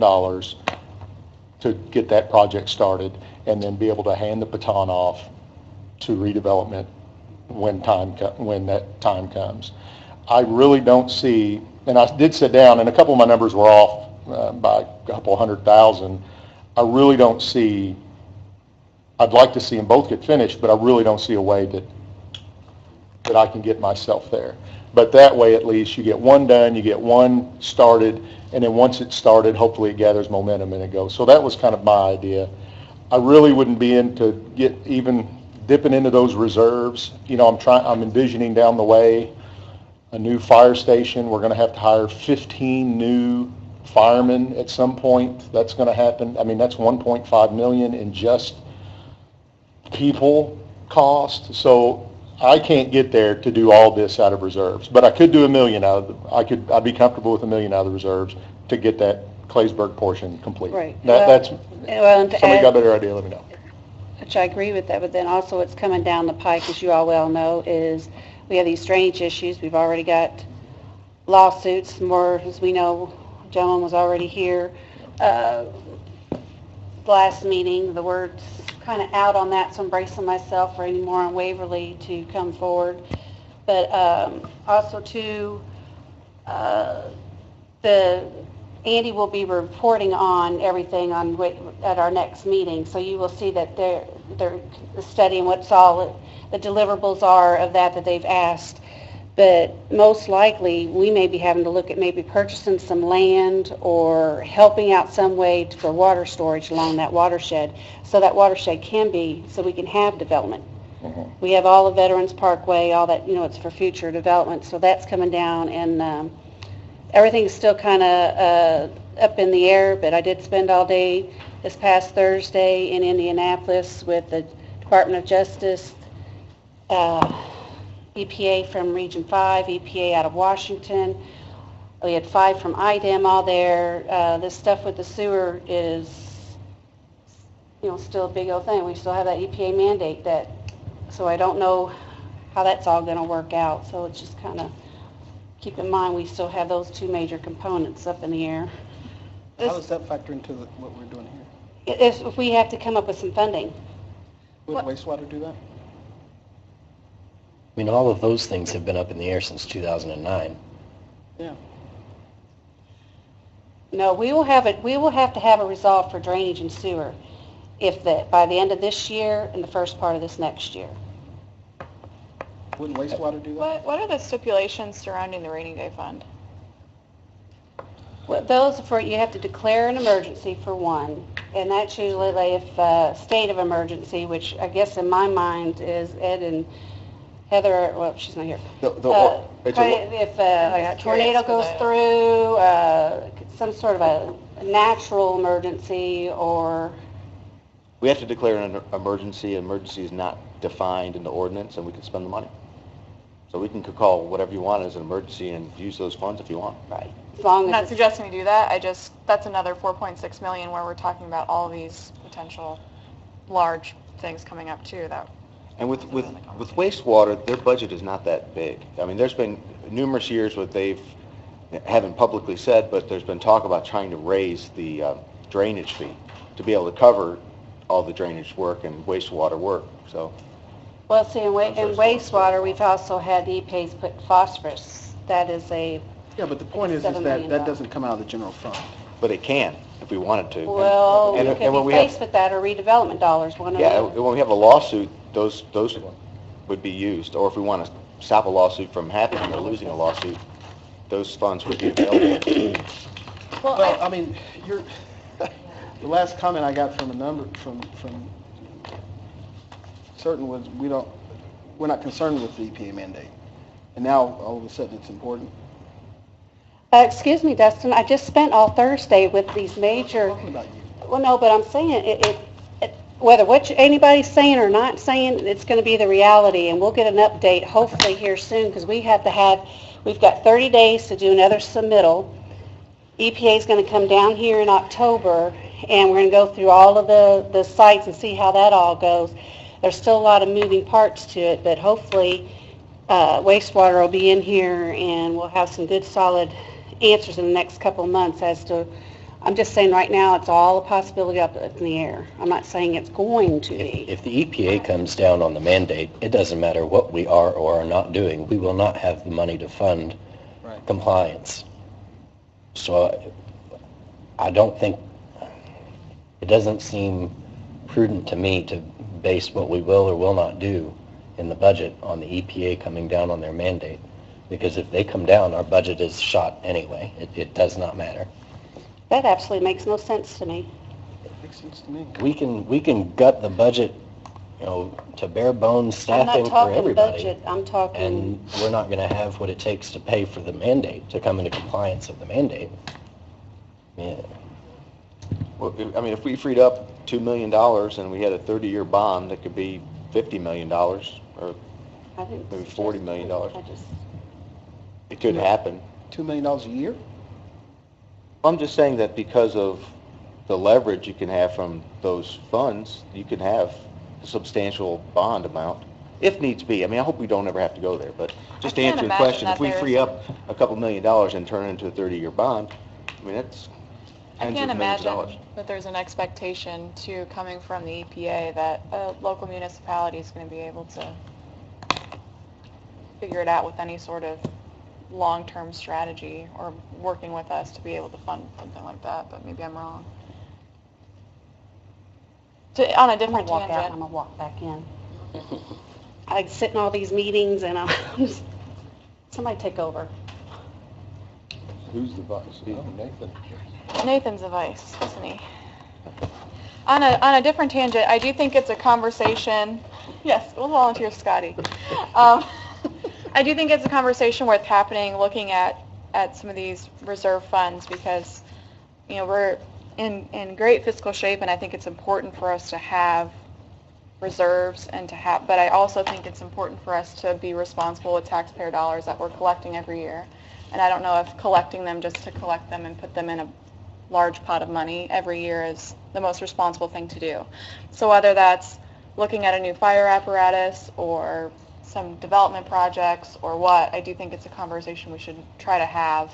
Speaker 5: to get that project started, and then be able to hand the baton off to redevelopment when that time comes. I really don't see, and I did sit down, and a couple of my numbers were off by a couple $100,000. I really don't see, I'd like to see them both get finished, but I really don't see a way that I can get myself there. But that way, at least, you get one done, you get one started, and then once it's started, hopefully it gathers momentum and it goes. So that was kind of my idea. I really wouldn't be into even dipping into those reserves. I'm envisioning down the way a new fire station. We're going to have to hire 15 new firemen at some point. That's going to happen. I mean, that's 1.5 million in just people cost. So I can't get there to do all this out of reserves, but I could do $1 million I'd be comfortable with $1 million out of the reserves to get that Claysburg portion complete.
Speaker 1: Right.
Speaker 5: That's,
Speaker 1: And to
Speaker 5: somebody got a
Speaker 1: add,
Speaker 5: better idea, let me know.
Speaker 1: which I agree with that, but then also what's coming down the pike, as you all well know, is we have these drainage issues. We've already got lawsuits, more, as we know, gentleman was already here. Last meeting, the word's kind of out on that, so I'm bracing myself for any more on Waverly to come forward. But also too, Andy will be reporting on everything at our next meeting, so you will see that they're studying what's all the deliverables are of that they've asked. But most likely, we may be having to look at maybe purchasing some land or helping out some way for water storage along that watershed, so that watershed can be, so we can have development. We have all the Veterans Parkway, all that, it's for future development, so that's coming down, and everything's still kind of up in the air, but I did spend all day this past Thursday in Indianapolis with the Department of Justice, EPA from Region 5, EPA out of Washington. We had 5 from IDEM all there. This stuff with the sewer is still a big old thing. We still have that EPA mandate so I don't know how that's all going to work out. So it's just kind of keep in mind we still have those two major components up in the air.
Speaker 9: How does that factor into what we're doing here?
Speaker 1: If we have to come up with some funding.
Speaker 9: Would wastewater do that?
Speaker 10: I mean, all of those things have been up in the air since 2009.
Speaker 9: Yeah.
Speaker 1: No, we will have to have a resolve for drainage and sewer by the end of this year and the first part of this next year.
Speaker 9: Wouldn't wastewater do that?
Speaker 4: What are the stipulations surrounding the rainy day fund?
Speaker 1: Well, those you have to declare an emergency for one, and that's usually if state of emergency, which I guess in my mind is Ed and Heather. Well, she's not here. If a tornado goes through, some sort of a natural emergency, or
Speaker 12: We have to declare an emergency. Emergency is not defined in the ordinance, and we can spend the money. So we can call whatever you want as an emergency and use those funds if you want.
Speaker 1: right, as long
Speaker 4: I'm
Speaker 1: as
Speaker 4: not
Speaker 1: it's,
Speaker 4: suggesting we do that. That's another 4.6 million where we're talking about all these potential large things coming up too.
Speaker 12: And with wastewater, their budget is not that big. I mean, there's been numerous years where haven't publicly said, but there's been talk about trying to raise the drainage fee to be able to cover all the drainage work and wastewater work. So
Speaker 1: well, see, in wastewater, we've also had the EPA's put phosphorus. That is
Speaker 9: Yeah, but the point is
Speaker 1: $7 million.
Speaker 9: that doesn't come out of the general fund.
Speaker 12: but it can if we wanted to.
Speaker 1: well,
Speaker 12: And-
Speaker 1: we
Speaker 12: and
Speaker 1: could
Speaker 12: when
Speaker 1: be
Speaker 12: we have-
Speaker 1: faced with that or redevelopment dollars. One of
Speaker 12: Yeah,
Speaker 1: them.
Speaker 12: when we have a lawsuit, those would be used. Or if we want to stop a lawsuit from happening or losing a lawsuit, those funds would be available.
Speaker 9: Well, I mean, the last comment I got from from certain was we're not concerned with the EPA mandate. And now all of a sudden it's important.
Speaker 1: Excuse me, Dustin, I just spent all Thursday with these major,
Speaker 9: I'm talking about you.
Speaker 1: well, no, but I'm saying whether what anybody's saying or not saying, it's going to be the reality, and we'll get an update hopefully here soon, because we've got 30 days to do another submittal. EPA is going to come down here in October, and we're going to go through all of the sites and see how that all goes. There's still a lot of moving parts to it, but hopefully wastewater will be in here, and we'll have some good solid answers in the next couple of months as to, I'm just saying right now, it's all a possibility up in the air. I'm not saying it's going to be.
Speaker 10: If the EPA comes down on the mandate, it doesn't matter what we are or are not doing. We will not have the money to fund compliance. So I don't think, it doesn't seem prudent to me to base what we will or will not do in the budget on the EPA coming down on their mandate. Because if they come down, our budget is shot anyway. It does not matter.
Speaker 1: That absolutely makes no sense to me.
Speaker 9: It makes sense to me.
Speaker 10: We can gut the budget, to bare bones
Speaker 1: I'm
Speaker 10: staffing
Speaker 1: not
Speaker 10: for
Speaker 1: talking
Speaker 10: everybody.
Speaker 1: budget, I'm talking,
Speaker 10: And we're not going to have what it takes to pay for the mandate, to come into compliance of the mandate. Yeah.
Speaker 12: Well, I mean, if we freed up $2 million and we had a 30-year bond, that could be $50 million or
Speaker 1: I didn't
Speaker 12: maybe
Speaker 1: suggest
Speaker 12: $40 million.
Speaker 1: I just,
Speaker 12: It could happen.
Speaker 9: $2 million a year?
Speaker 12: I'm just saying that because of the leverage you can have from those funds, you can have a substantial bond amount, if needs be. I mean, I hope we don't ever have to go there, but just to
Speaker 4: can't
Speaker 12: answer your
Speaker 4: imagine
Speaker 12: question,
Speaker 4: that
Speaker 12: if we
Speaker 4: there's-
Speaker 12: free up a couple $1 million and turn it into a 30-year bond, I mean, that's
Speaker 4: I
Speaker 12: tens
Speaker 4: can't
Speaker 12: of millions of
Speaker 4: imagine
Speaker 12: dollars.
Speaker 4: that there's an expectation coming from the EPA that a local municipality is going to be able to figure it out with any sort of long-term strategy or working with us to be able to fund something like that, but maybe I'm wrong. On a
Speaker 1: I'm
Speaker 4: different
Speaker 1: gonna walk out, I'm
Speaker 4: tangent,
Speaker 1: gonna walk back in. I sit in all these meetings and I'm just, somebody take over.
Speaker 5: Who's the vice? Nathan.
Speaker 4: Nathan's a vice, isn't he? On a different tangent, I do think it's a conversation, yes, we'll volunteer Scotty. I do think it's a conversation worth happening, looking at some of these reserve funds, because, we're in great fiscal shape, and I think it's important for us to have reserves and but I also think it's important for us to be responsible with taxpayer dollars that we're collecting every year. And I don't know if collecting them just to collect them and put them in large pot of money every year is the most responsible thing to do. So whether that's looking at a new fire apparatus or some development projects or what, I do think it's a conversation we should try to have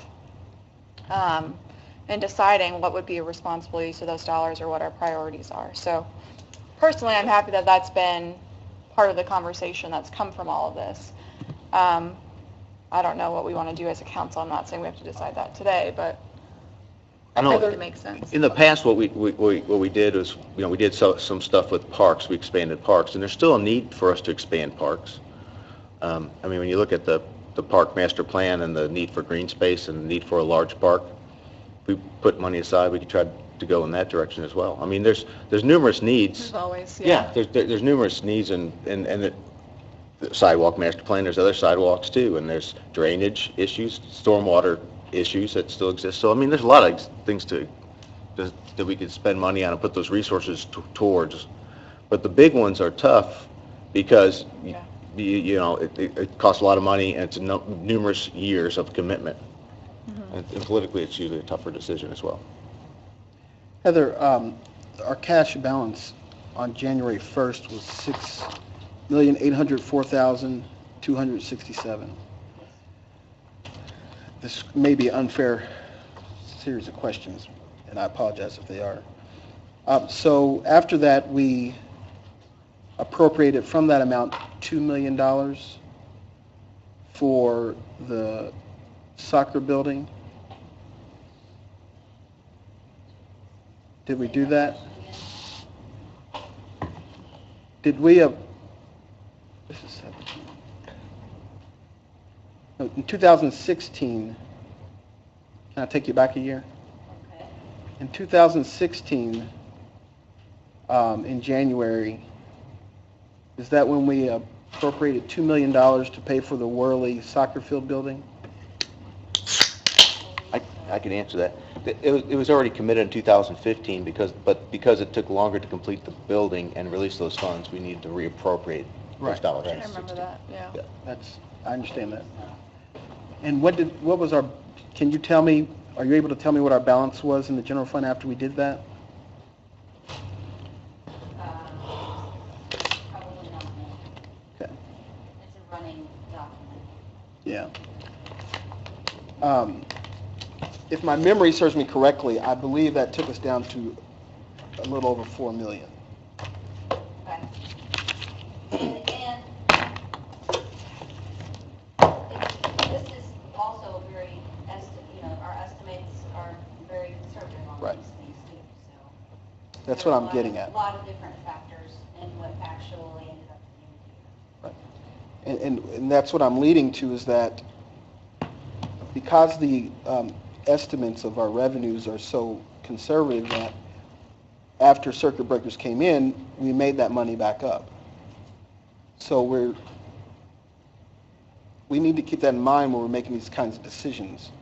Speaker 4: in deciding what would be a responsible use of those dollars or what our priorities are. So personally, I'm happy that that's been part of the conversation that's come from all of this. I don't know what we want to do as a council. I'm not saying we have to decide that today, but
Speaker 12: I
Speaker 4: I
Speaker 12: know
Speaker 4: think it makes sense.
Speaker 12: in the past, what we did was, we did some stuff with parks. We expanded parks, and there's still a need for us to expand parks. I mean, when you look at the park master plan and the need for green space and the need for a large park, if we put money aside, we could try to go in that direction as well. I mean, there's numerous needs.
Speaker 4: As always,
Speaker 12: Yeah, there's numerous needs, and the sidewalk master plan, there's other sidewalks too, and there's drainage issues, stormwater issues that still exist. So, I mean, there's a lot of things that we could spend money on and put those resources towards. But the big ones are tough because, it costs a lot of money and it's numerous years of commitment. And politically, it's usually a tougher decision as well.
Speaker 9: Heather, our cash balance on January 1st was $6,804,267. This may be an unfair series of questions, and I apologize if they are. So after that, we appropriated from that amount $2 million for the soccer building. Did we do that? Did we, this is 17. No, in 2016, can I take you back a year?
Speaker 7: Okay.
Speaker 9: In 2016, in January, is that when we appropriated $2 million to pay for the Worley soccer field building?
Speaker 12: I can answer that. It was already committed in 2015 because it took longer to complete the building and release those funds, we needed to reappropriate those dollars.
Speaker 4: I remember that, yeah.
Speaker 9: I understand that. And can you tell me, are you able to tell me what our balance was in the general fund after we did that?
Speaker 7: Probably not.
Speaker 9: Okay.
Speaker 7: It's a running document.
Speaker 9: Yeah. If my memory serves me correctly, I believe that took us down to a little over $4 million.
Speaker 7: Okay. And this is also very, our estimates are very conservative on
Speaker 9: Right.
Speaker 7: these things too, so.
Speaker 9: That's
Speaker 7: there
Speaker 9: what
Speaker 7: are
Speaker 9: I'm getting at.
Speaker 7: A lot of different factors in what actually ended up being here.
Speaker 9: Right. And that's what I'm leading to, is that because the estimates of our revenues are so conservative, that after circuit breakers came in, we made that money back up. So we need to keep that in mind when we're making these kinds of decisions.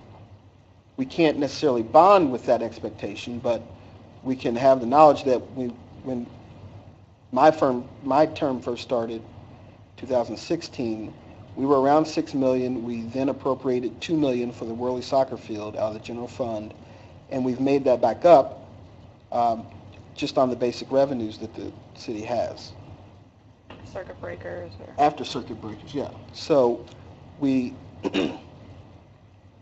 Speaker 9: We can't necessarily bond with that expectation, but we can have the knowledge that when my term first started, 2016, we were around $6 million. We then appropriated $2 million for the Worley soccer field out of the general fund, and we've made that back up just on the basic revenues that the city has.
Speaker 4: Circuit breakers.
Speaker 9: After circuit breakers, yeah. So we don't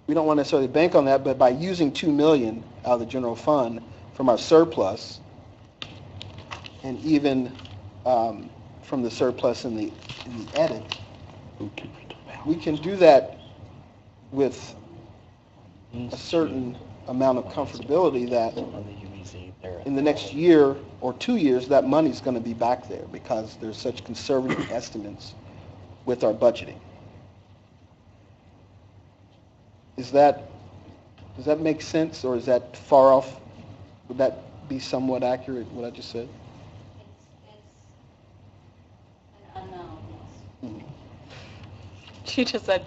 Speaker 9: want to necessarily bank on that, but by using $2 million out of the general fund from our surplus, and even from the surplus in the edit, we can do that with a certain amount of comfortability that in the next year or 2 years, that money's going to be back there because there's such conservative estimates with our budgeting. Does that make sense, or is that far off? Would that be somewhat accurate, what I just said?
Speaker 7: It's an unknown, yes.
Speaker 4: She just said,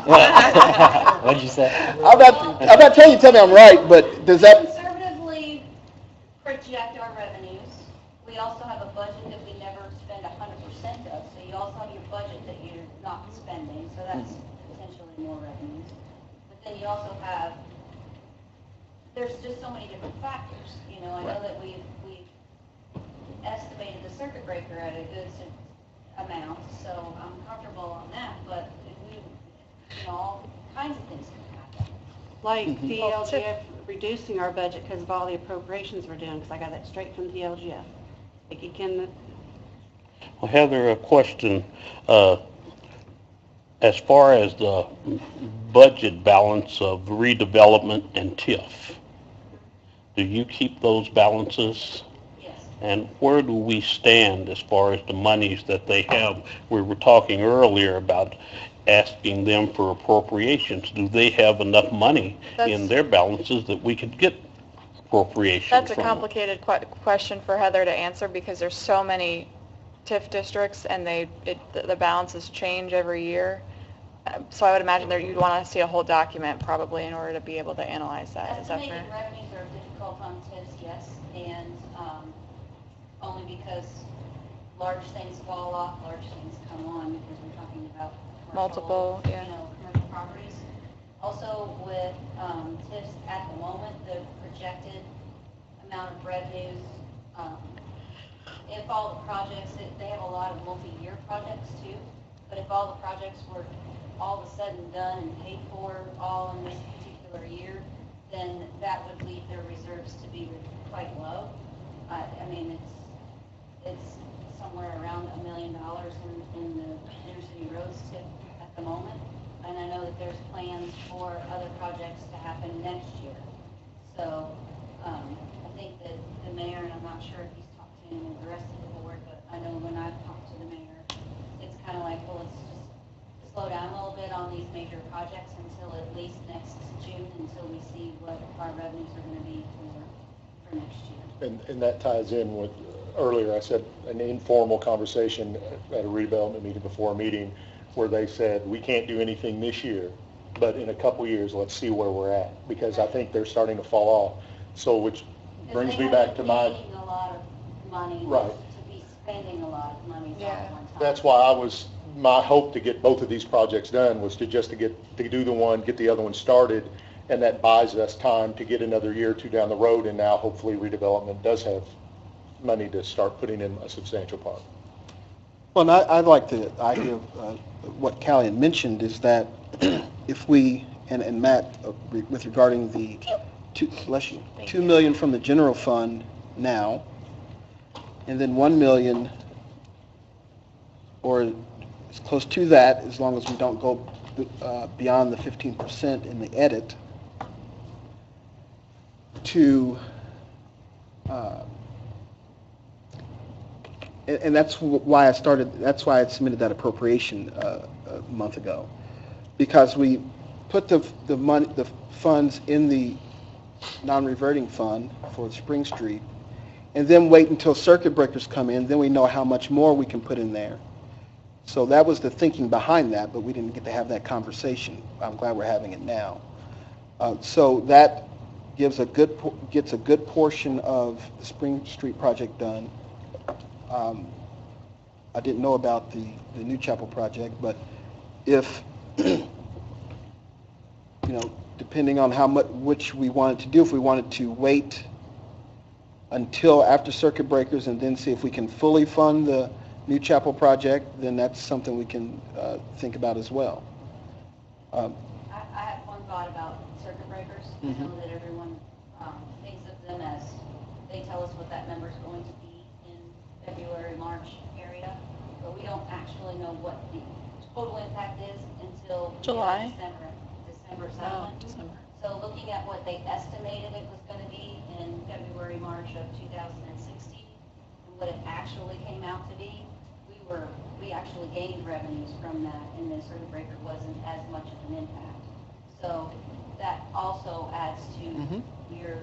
Speaker 10: What did you say?
Speaker 9: I'm not telling you to tell me I'm right, but does that...
Speaker 7: Conservatively project our revenues. We also have a budget that we never spend 100% of, so you also have your budget that you're not spending, so that's potentially more revenues. But then you also have there's just so many different factors, you know, I know that we've estimated the circuit breaker at a good amount, so I'm comfortable on that, but we, you know, all kinds of things can happen.
Speaker 1: Like the LGF reducing our budget because of all the appropriations we're doing, because I got that straight from the LGF. Like you can,
Speaker 8: Well, Heather, a question. As far as the budget balance of redevelopment and TIF, do you keep those balances?
Speaker 7: Yes.
Speaker 8: And where do we stand as far as the monies that they have? We were talking earlier about asking them for appropriations. Do they have enough money in their balances that we could get appropriations
Speaker 4: That's a
Speaker 8: from them?
Speaker 4: complicated question for Heather to answer because there's so many TIF districts and the balances change every year. So I would imagine that you'd want to see a whole document probably in order to be able to analyze that. Is that fair?
Speaker 7: Estimated revenues are difficult on TIFs, yes, and only because large things fall off, large things come on, because we're talking about
Speaker 4: Multiple, yeah.
Speaker 7: you know, commercial properties. Also with TIFs at the moment, the projected amount of revenues, if all the projects, they have a lot of multi-year projects too, but if all the projects were all of a sudden done and paid for all in this particular year, then that would leave their reserves to be quite low. I mean, it's somewhere around $1 million in the inner city roads tip at the moment. And I know that there's plans for other projects to happen next year. So I think that the mayor, and I'm not sure if he's talked to any of the rest of the board, but I know when I've talked to the mayor, it's kind of like, well, let's just slow down a little bit on these major projects until at least next June, until we see what our revenues are going to be for next year.
Speaker 5: And that ties in with, earlier I said, an informal conversation at a redevelopment meeting before a meeting where they said, we can't do anything this year, but in a couple years, let's see where we're at, because I think they're starting to fall off. So, which brings me back to my...
Speaker 7: Making a lot of money,
Speaker 5: right.
Speaker 7: To be spending a lot of money all at one time.
Speaker 5: That's why my hope to get both of these projects done was to do the one, get the other one started, and that buys us time to get another year or two down the road, and now hopefully redevelopment does have money to start putting in a substantial part.
Speaker 9: Well, and I'd like the idea of what Callie had mentioned is that if we, and Matt, with regarding the, $2 million from the general fund now, and then $1 million, or as close to that, as long as we don't go beyond the 15% in the edit, to, and that's why I submitted that appropriation a month ago, because we put the funds in the non-reverting fund for Spring Street, and then wait until circuit breakers come in, then we know how much more we can put in there. So that was the thinking behind that, but we didn't get to have that conversation. I'm glad we're having it now. So that gets a good portion of the Spring Street project done. I didn't know about the New Chapel project, but if, depending on which we wanted to do, if we wanted to wait until after circuit breakers and then see if we can fully fund the New Chapel project, then that's something we can think about as well.
Speaker 7: I have one thought about circuit breakers. I know that everyone thinks of them as, they tell us what that number is going to be in February, March area, but we don't actually know what the total impact is until
Speaker 4: July?
Speaker 7: December settlement.
Speaker 4: December.
Speaker 7: So looking at what they estimated it was going to be in February, March of 2016, and what it actually came out to be, we actually gained revenues from that, and the circuit breaker wasn't as much of an impact. So that also adds to your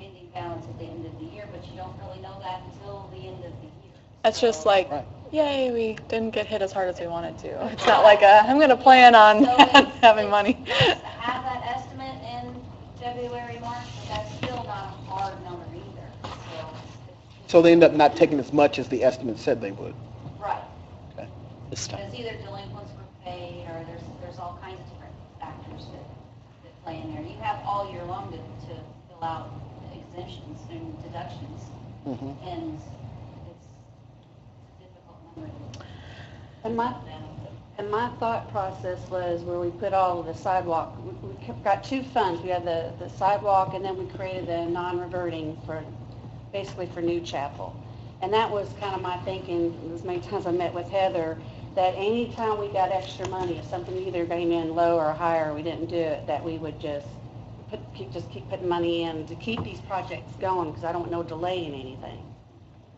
Speaker 7: ending balance at the end of the year, but you don't really know that until the end of the year.
Speaker 4: It's just like, yay, we didn't get hit as hard as we wanted to. It's not like I'm going to plan on having money.
Speaker 7: Have that estimate in February, March, but that's still not a hard number either.
Speaker 9: So they end up not taking as much as the estimate said they would.
Speaker 7: Right.
Speaker 9: Okay.
Speaker 7: Because either delinquents were paid, or there's all kinds of different factors that play in there. You have all year long to fill pull out exemptions and deductions, and it's a difficult number to
Speaker 1: And my thought process was where we put all of the sidewalk, we got two funds. We had the sidewalk, and then we created the non-reverting for, basically for New Chapel. And that was kind of my thinking, as many times I met with Heather, that anytime we got extra money, if something either came in low or higher, or we didn't do it, that we would just keep putting money in to keep these projects going, because I don't want no delay in anything.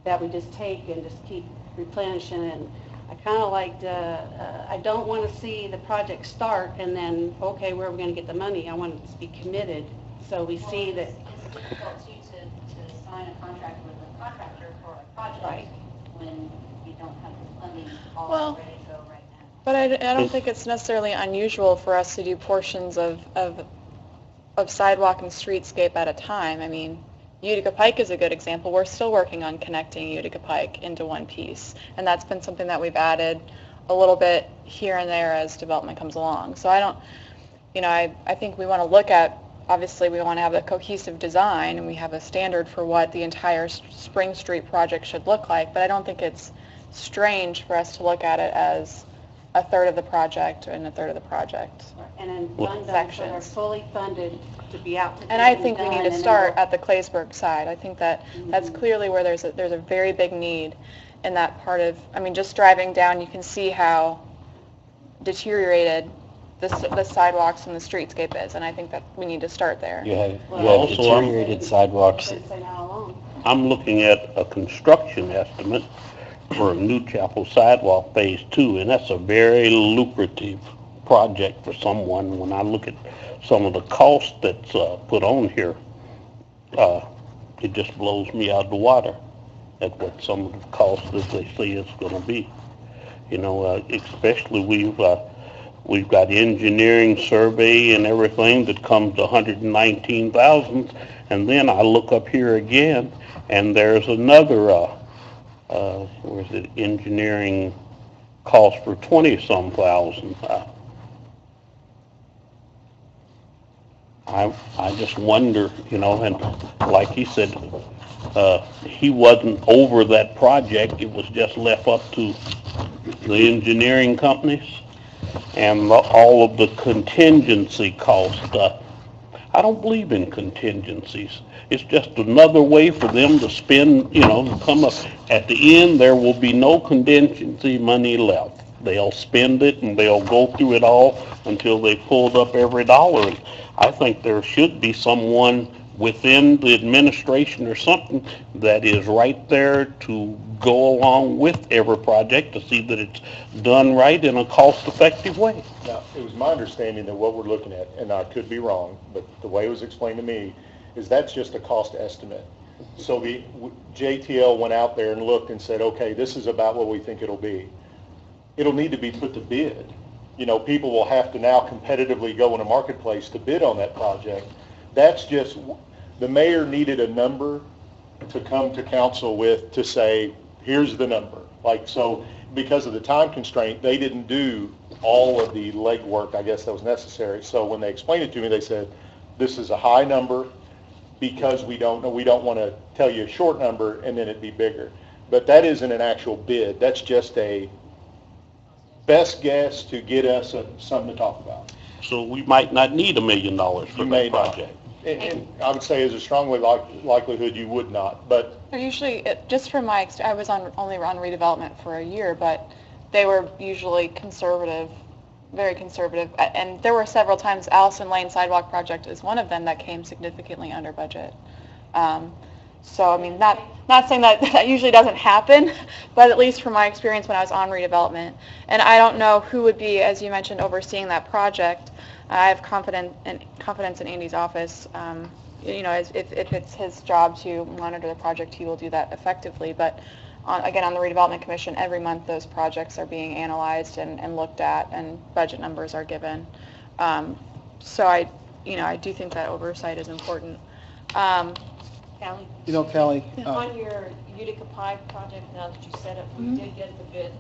Speaker 1: That we just take and just keep replenishing. And I kind of liked, I don't want to see the project start and then, okay, where are we going to get the money? I want it to be committed, so we see that.
Speaker 7: It's difficult too to sign a contract with a contractor for a project
Speaker 1: Right.
Speaker 7: when you don't have the funding all
Speaker 4: Well,
Speaker 7: ready to go right now.
Speaker 4: But I don't think it's necessarily unusual for us to do portions of sidewalk and streetscape at a time. I mean, Utica Pike is a good example. We're still working on connecting Utica Pike into one piece, and that's been something that we've added a little bit here and there as development comes along. So I don't, I think we want to look at, obviously we want to have a cohesive design, and we have a standard for what the entire Spring Street project should look like, but I don't think it's strange for us to look at it as a third of the project and a third of the project.
Speaker 1: And then fund those that are fully funded to be out to
Speaker 4: And I
Speaker 1: bid
Speaker 4: think we
Speaker 1: done,
Speaker 4: need
Speaker 1: and
Speaker 4: to
Speaker 1: then
Speaker 4: start
Speaker 1: we'll-
Speaker 4: at the Claysburg side. I think that's clearly where there's a very big need in that part of, I mean, just driving down, you can see how deteriorated the sidewalks and the streetscape is, and I think that we need to start there.
Speaker 10: You have
Speaker 8: also,
Speaker 10: deteriorated sidewalks.
Speaker 1: Should say now alone.
Speaker 8: I'm looking at a construction estimate for New Chapel Sidewalk Phase 2, and that's a very lucrative project for someone. When I look at some of the cost that's put on here, it just blows me out of the water at what some of the costs that they say it's going to be. Especially we've got engineering, survey, and everything that comes to $119,000, and then I look up here again, and there's another engineering cost for 20-some thousand. I just wonder, and like he said, he wasn't over that project. It was just left up to the engineering companies and all of the contingency cost. I don't believe in contingencies. It's just another way for them to spend, to come up. At the end, there will be no contingency money left. They'll spend it and they'll go through it all until they pulled up every dollar. And I think there should be someone within the administration or something that is right there to go along with every project to see that it's done right in a cost-effective way.
Speaker 5: Now, it was my understanding that what we're looking at, and I could be wrong, but the way it was explained to me, is that's just a cost estimate. So the JTL went out there and looked and said, okay, this is about what we think it'll be. It'll need to be put to bid. People will have to now competitively go in a marketplace to bid on that project. That's just, the mayor needed a number to come to council with to say, here's the number. So because of the time constraint, they didn't do all of the legwork, I guess, that was necessary. So when they explained it to me, they said, this is a high number because we don't know, we don't want to tell you a short number and then it'd be bigger. But that isn't an actual bid. That's just a best guess to get us something to talk about.
Speaker 8: So we might not need $1 million for
Speaker 5: You may
Speaker 8: that
Speaker 5: not.
Speaker 8: project.
Speaker 5: And I would say there's a strong likelihood you would not, but
Speaker 4: They're usually, just from my, I was only on redevelopment for a year, but they were usually conservative, very conservative. And there were several times, Allison Lane Sidewalk Project is one of them that came significantly under budget. So, I mean, not saying that usually doesn't happen, but at least from my experience when I was on redevelopment. And I don't know who would be, as you mentioned, overseeing that project. I have confidence in Andy's office. If it's his job to monitor the project, he will do that effectively. But again, on the redevelopment commission, every month those projects are being analyzed and looked at, and budget numbers are given. So I do think that oversight is important.
Speaker 2: Callie?
Speaker 9: Callie,
Speaker 2: On your Utica Pike project, now that you said it, we did get the bid,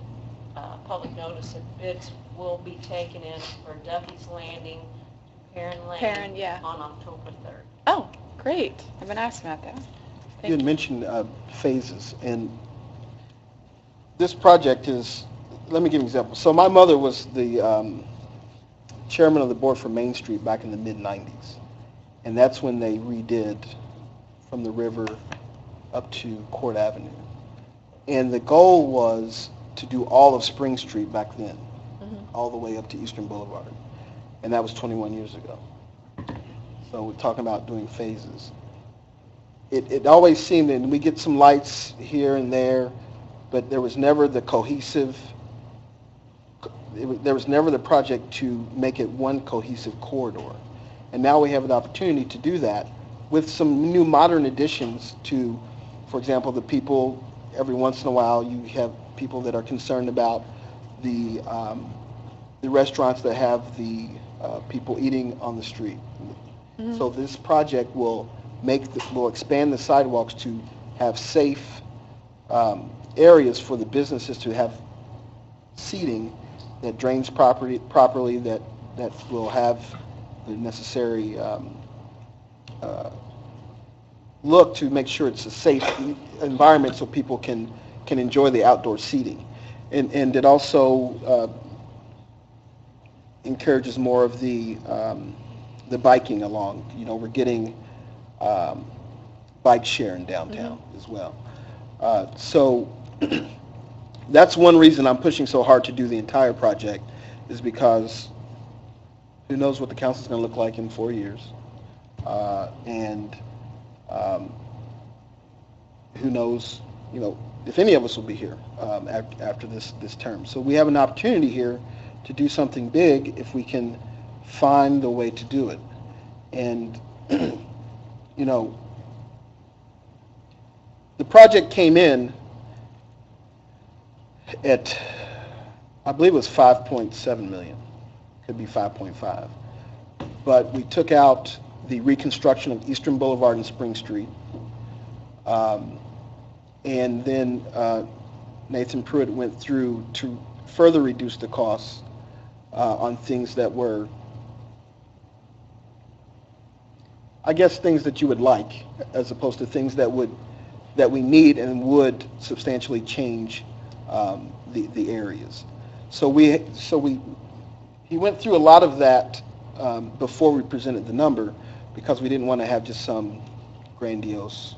Speaker 2: public notice that bids will be taken in for Duffy's Landing, Perrin Lane.
Speaker 4: Perrin, yeah.
Speaker 2: On October 3rd.
Speaker 4: Oh, Great. I've been asking about that.
Speaker 9: You had mentioned phases, and this project is, let me give you an example. So my mother was the chairman of the board for Main Street back in the mid-'90s, and that's when they redid from the river up to Court Avenue. And the goal was to do all of Spring Street back then, all the way up to Eastern Boulevard, and that was 21 years ago. So we're talking about doing phases. It always seemed, and we get some lights here and there, but there was never the cohesive, there was never the project to make it one cohesive corridor. And now we have an opportunity to do that with some new modern additions to, for example, the people, every once in a while you have people that are concerned about the restaurants that have the people eating on the street. So this project will will expand the sidewalks to have safe areas for the businesses to have seating that drains properly, that will have the necessary look to make sure it's a safe environment so people can enjoy the outdoor seating. And it also encourages more of the biking along. You know, we're getting bike share in downtown as well. So that's one reason I'm pushing so hard to do the entire project, is because who knows what the council's going to look like in 4 years. And who knows, you know, if any of us will be here after this term. So we have an opportunity here to do something big if we can find the way to do it. And, you know, the project came in at, I believe it was 5.7 million, could be 5.5. But we took out the reconstruction of Eastern Boulevard and Spring Street. And then Nathan Pruitt went through to further reduce the costs on things that were, I guess, things that you would like, as opposed to things that we need and would substantially change the areas. So he went through a lot of that before we presented the number, because we didn't want to have just some grandiose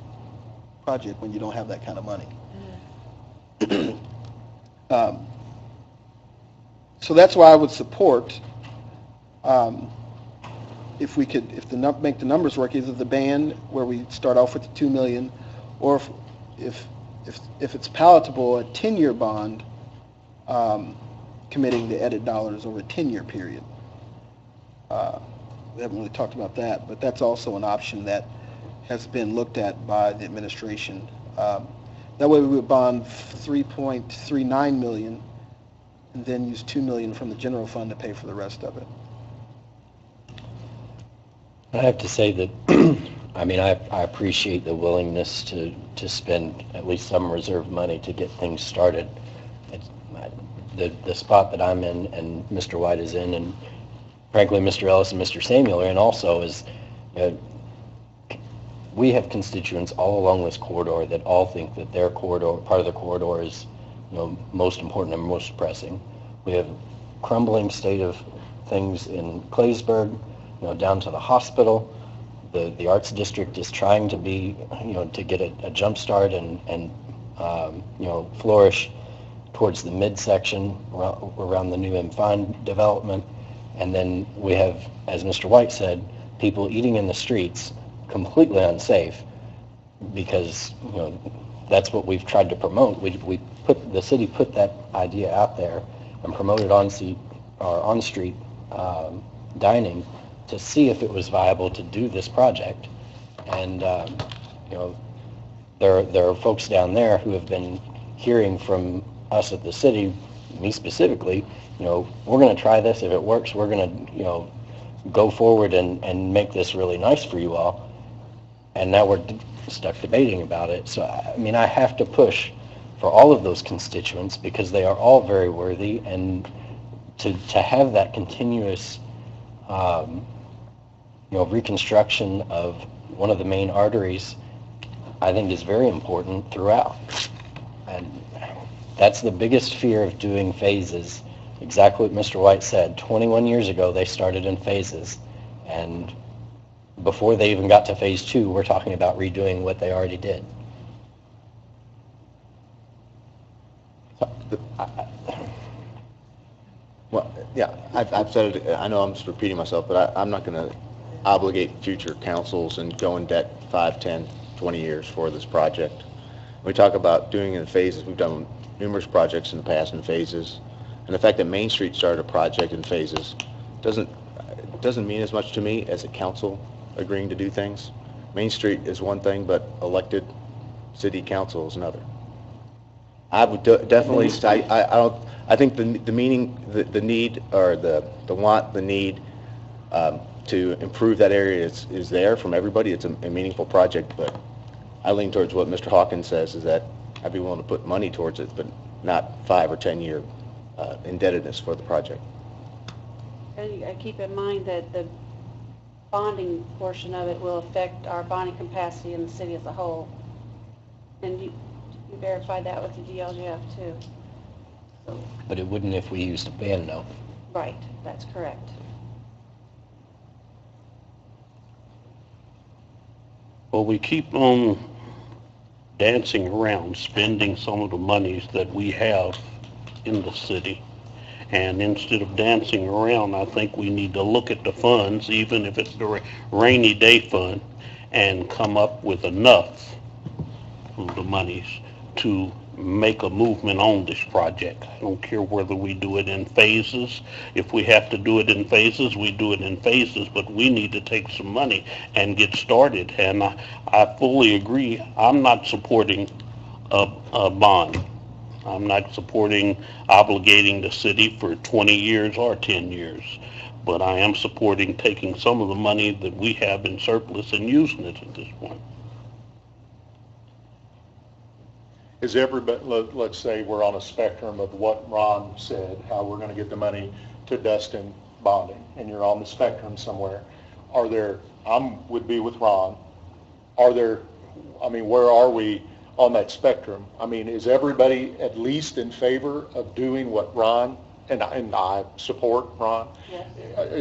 Speaker 9: project when you don't have that kind of money. So that's why I would support, if we could, make the numbers work, either the band where we start off with the 2 million, or if it's palatable, a 10-year bond, committing the edit dollars over a 10-year period. We haven't really talked about that, but that's also an option that has been looked at by the administration. That way we would bond 3.39 million and then use 2 million from the general fund to pay for the rest of it.
Speaker 10: I have to say that, I mean, I appreciate the willingness to spend at least some reserve money to get things started. The spot that I'm in and Mr. White is in, and frankly Mr. Ellis and Mr. Samuel are in also, is we have constituents all along this corridor that all think that their corridor, part of the corridor, is, you know, most important and most pressing. We have crumbling state of things in Claysburg, you know, down to the hospital. The arts district is trying to be, you know, to get a jump start and you know, flourish towards the midsection around the new M5 development. And then we have, as Mr. White said, people eating in the streets, completely unsafe, because, you know, that's what we've tried to promote. The city put that idea out there and promoted on-street dining to see if it was viable to do this project. And you know, there are folks down there who have been hearing from us at the city, me specifically, you know, we're going to try this. If it works, we're going to, you know, go forward and make this really nice for you all. And now we're stuck debating about it. So, I mean, I have to push for all of those constituents, because they are all very worthy, and to have that continuous, you know, reconstruction of one of the main arteries, I think is very important throughout. And that's the biggest fear of doing phases. Exactly what Mr. White said. 21 years ago, they started in phases. And before they even got to phase 2, we're talking about redoing what they already did.
Speaker 12: Well, yeah, I've said it, I know I'm just repeating myself, but I'm not going to obligate future councils and go in debt 5, 10, 20 years for this project. We talk about doing it in phases. We've done numerous projects in the past in phases. And the fact that Main Street started a project in phases doesn't mean as much to me as a council agreeing to do things. Main Street is one thing, but elected city council is another. I would definitely, I think the meaning, the need, or the want, the need to improve that area is there from everybody. It's a meaningful project, but I lean towards what Mr. Hawkins says, is that I'd be willing to put money towards it, but not 5 or 10 year indebtedness for the project.
Speaker 1: And I keep in mind that the bonding portion of it will affect our bonding capacity in the city as a whole. And you verified that with the DLGF too. So,
Speaker 10: But it wouldn't if we used a band note.
Speaker 1: right, that's correct.
Speaker 8: Well, we keep on dancing around, spending some of the monies that we have in the city. And instead of dancing around, I think we need to look at the funds, even if it's the rainy day fund, and come up with enough of the monies to make a movement on this project. I don't care whether we do it in phases. If we have to do it in phases, we do it in phases, but we need to take some money and get started. And I fully agree. I'm not supporting a bond. I'm not supporting obligating the city for 20 years or 10 years. But I am supporting taking some of the money that we have in surplus and using it at this point.
Speaker 5: Is everybody, let's say we're on a spectrum of what Ron said, how we're going to get the money to Dustin bonding, and you're on the spectrum somewhere. Are there, would be with Ron, are there, I mean, where are we on that spectrum? I mean, is everybody at least in favor of doing what Ron, and I support Ron? Yes.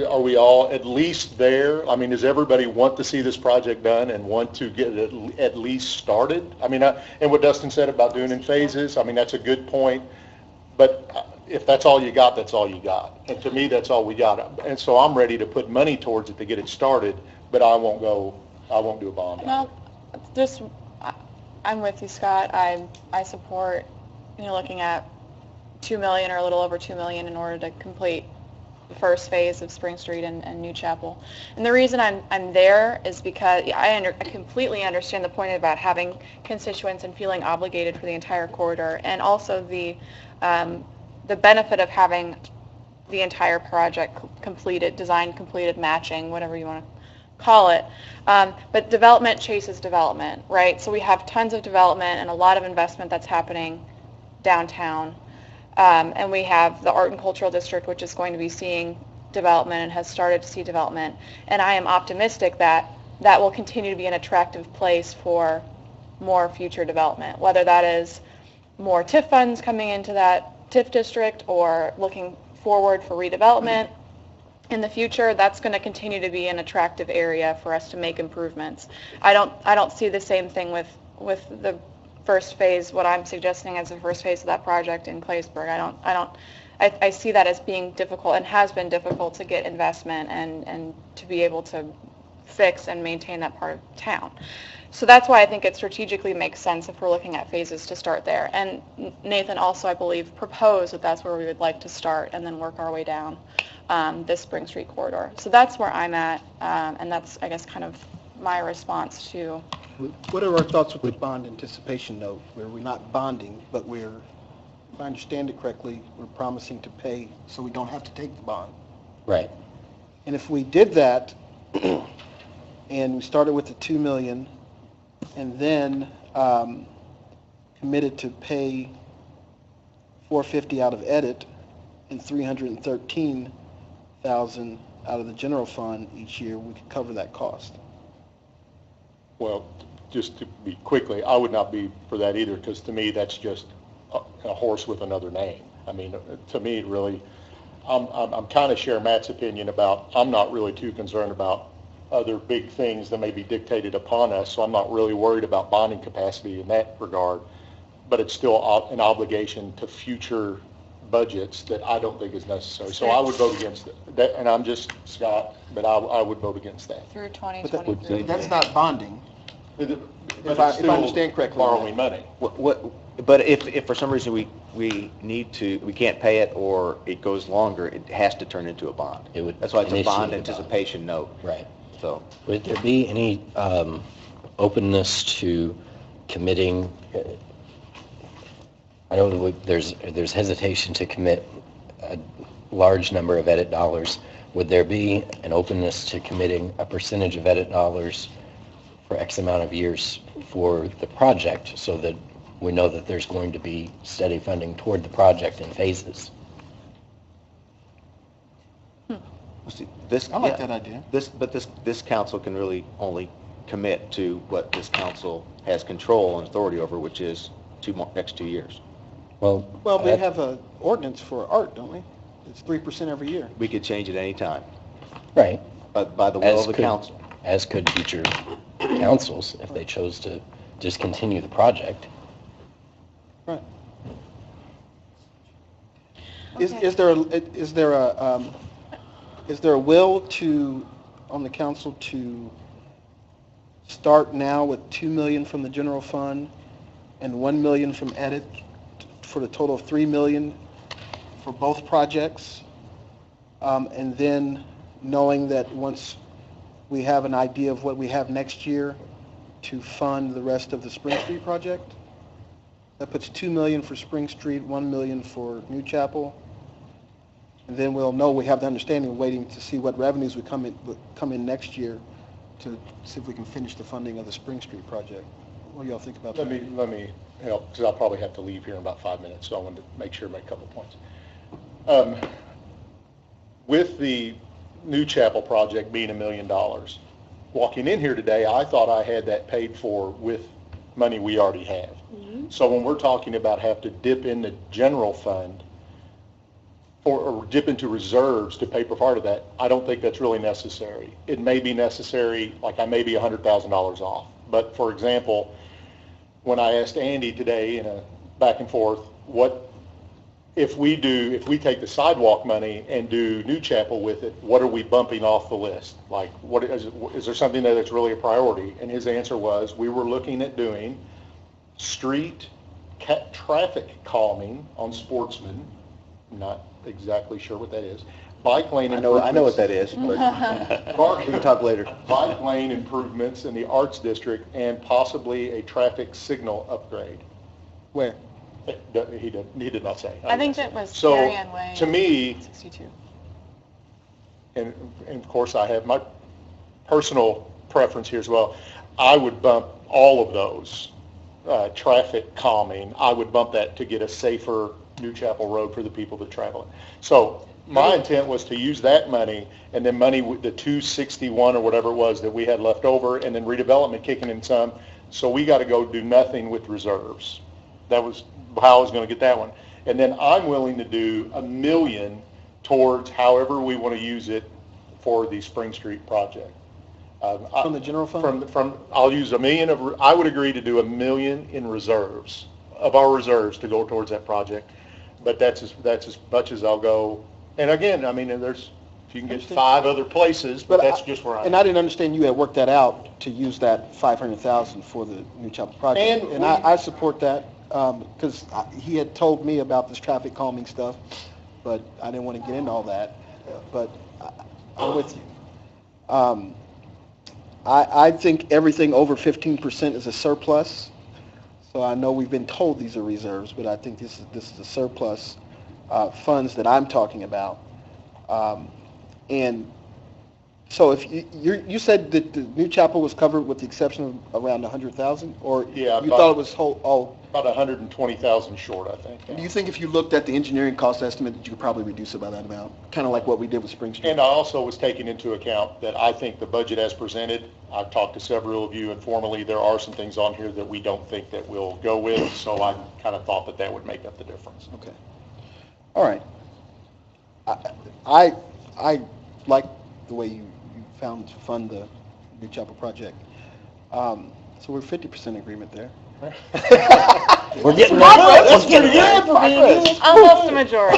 Speaker 5: Are we all at least there? I mean, does everybody want to see this project done and want to get it at least started? I mean, and what Dustin said about doing in phases, I mean, that's a good point. But if that's all you got, that's all you got. And to me, that's all we got. And so I'm ready to put money towards it to get it started, but I won't do a bond.
Speaker 4: No, just, I'm with you, Scott. I support, looking at 2 million or a little over 2 million in order to complete the first phase of Spring Street and New Chapel. And the reason I'm there is because I completely understand the point about having constituents and feeling obligated for the entire corridor, and also the benefit of having the entire project completed, designed, completed, matching, whatever you want to call it. But development chases development, right? So we have tons of development and a lot of investment that's happening downtown. And we have the Art and Cultural District, which is going to be seeing development and has started to see development. And I am optimistic that that will continue to be an attractive place for more future development, whether that is more TIF funds coming into that TIF district or looking forward for redevelopment in the future. That's going to continue to be an attractive area for us to make improvements. I don't see the same thing with the first phase, what I'm suggesting as the first phase of that project in Claysburg. I see that as being difficult and has been difficult to get investment and to be able to fix and maintain that part of town. So that's why I think it strategically makes sense if we're looking at phases to start there. And Nathan also, I believe, proposed that that's where we would like to start and then work our way down this Spring Street corridor. So that's where I'm at, and that's, I guess, kind of my response to.
Speaker 9: What are our thoughts with the bond anticipation note, where we're not bonding, but we're, if I understand it correctly, we're promising to pay so we don't have to take the bond?
Speaker 10: Right.
Speaker 9: And if we did that, and we started with the 2 million, and then committed to pay 450 out of edit and 313,000 out of the general fund each year, we could cover that cost.
Speaker 5: Well, just to be quickly, I would not be for that either, because to me, that's just a horse with another name. I mean, to me, it really, I'm kind of share Matt's opinion about, I'm not really too concerned about other big things that may be dictated upon us, so I'm not really worried about bonding capacity in that regard, but it's still an obligation to future budgets that I don't think is necessary. So I would vote against that, and I'm just Scott, but I would vote against that.
Speaker 4: Through
Speaker 9: But
Speaker 4: 2023.
Speaker 9: that's not bonding.
Speaker 5: But
Speaker 9: If I understand correctly.
Speaker 5: Borrowing money.
Speaker 12: But if for some reason we can't pay it or it goes longer, it has to turn into a bond. That's why it's a bond anticipation note.
Speaker 10: Right.
Speaker 12: So,
Speaker 10: Would there be any openness to committing, I know there's hesitation to commit a large number of edit dollars. Would there be an openness to committing a percentage of edit dollars for X amount of years for the project so that we know that there's going to be steady funding toward the project in phases?
Speaker 12: see,
Speaker 9: I like that idea.
Speaker 12: This council can really only commit to what this council has control and authority over, which is next 2 years.
Speaker 10: Well,
Speaker 9: We have an ordinance for art, don't we? It's 3% every year.
Speaker 12: We could change it any time,
Speaker 10: right,
Speaker 12: but by the will of the council.
Speaker 10: as could future councils if they chose to discontinue the project.
Speaker 9: Right. Is there a will on the council to start now with 2 million from the general fund and 1 million from edit for the total of 3 million for both projects? And then knowing that once we have an idea of what we have next year to fund the rest of the Spring Street project? That puts 2 million for Spring Street, 1 million for New Chapel. And then we'll know, we have the understanding, waiting to see what revenues would come in next year to see if we can finish the funding of the Spring Street project. What do y'all think about that?
Speaker 5: Let me help, because I'll probably have to leave here in about 5 minutes, so I wanted to make sure, make a couple points. With the New Chapel project being $1 million, walking in here today, I thought I had that paid for with money we already have. So when we're talking about have to dip in the general fund or dip into reserves to pay for part of that, I don't think that's really necessary. It may be necessary, like I may be $100,000 off. But for example, when I asked Andy today in a back and forth, if we take the sidewalk money and do New Chapel with it, what are we bumping off the list? Like, is there something there that's really a priority? And his answer was, we were looking at doing street traffic calming on Sportsman, not exactly sure what that is, bike lane improvements.
Speaker 12: I know what that is, but we can talk later.
Speaker 5: Bike lane improvements in the Arts District and possibly a traffic signal upgrade.
Speaker 9: Where?
Speaker 5: He did not say.
Speaker 4: I think that was
Speaker 5: So,
Speaker 4: Darien Way.
Speaker 5: to me,
Speaker 4: 62.
Speaker 5: and of course I have my personal preference here as well, I would bump all of those traffic calming, I would bump that to get a safer New Chapel Road for the people that travel it. So my intent was to use that money and then money with the 261 or whatever it was that we had left over, and then redevelopment kicking in some. So we got to go do nothing with reserves. That was how I was going to get that one. And then I'm willing to do $1 million towards however we want to use it for the Spring Street project.
Speaker 9: From the general fund?
Speaker 5: I'll use $1 million I would agree to do $1 million in reserves, of our reserves to go towards that project. But that's as much as I'll go. And again, I mean, if you can get 5 other places, but that's just where I'm.
Speaker 9: And I didn't understand you had worked that out to use that 500,000 for the New Chapel project. And I support that, because he had told me about this traffic calming stuff, but I didn't want to get into all that. But I'm with you. I think everything over 15% is a surplus. So I know we've been told these are reserves, but I think this is a surplus funds that I'm talking about. And So if you said that the new chapel was covered with the exception of around 100,000, or
Speaker 5: Yeah,
Speaker 9: you thought it was all?
Speaker 5: About 120,000 short, I think.
Speaker 9: Do you think if you looked at the engineering cost estimate that you could probably reduce it by that amount? Kind of like what we did with Spring Street?
Speaker 5: And I also was taking into account that I think the budget as presented, I've talked to several of you informally, there are some things on here that we don't think that we'll go with, so I kind of thought that that would make up the difference.
Speaker 9: Okay. All right. I like the way you found to fund the new chapel project. So we're 50% agreement there.
Speaker 10: We're getting
Speaker 9: That's pretty good for me.
Speaker 4: Almost a majority.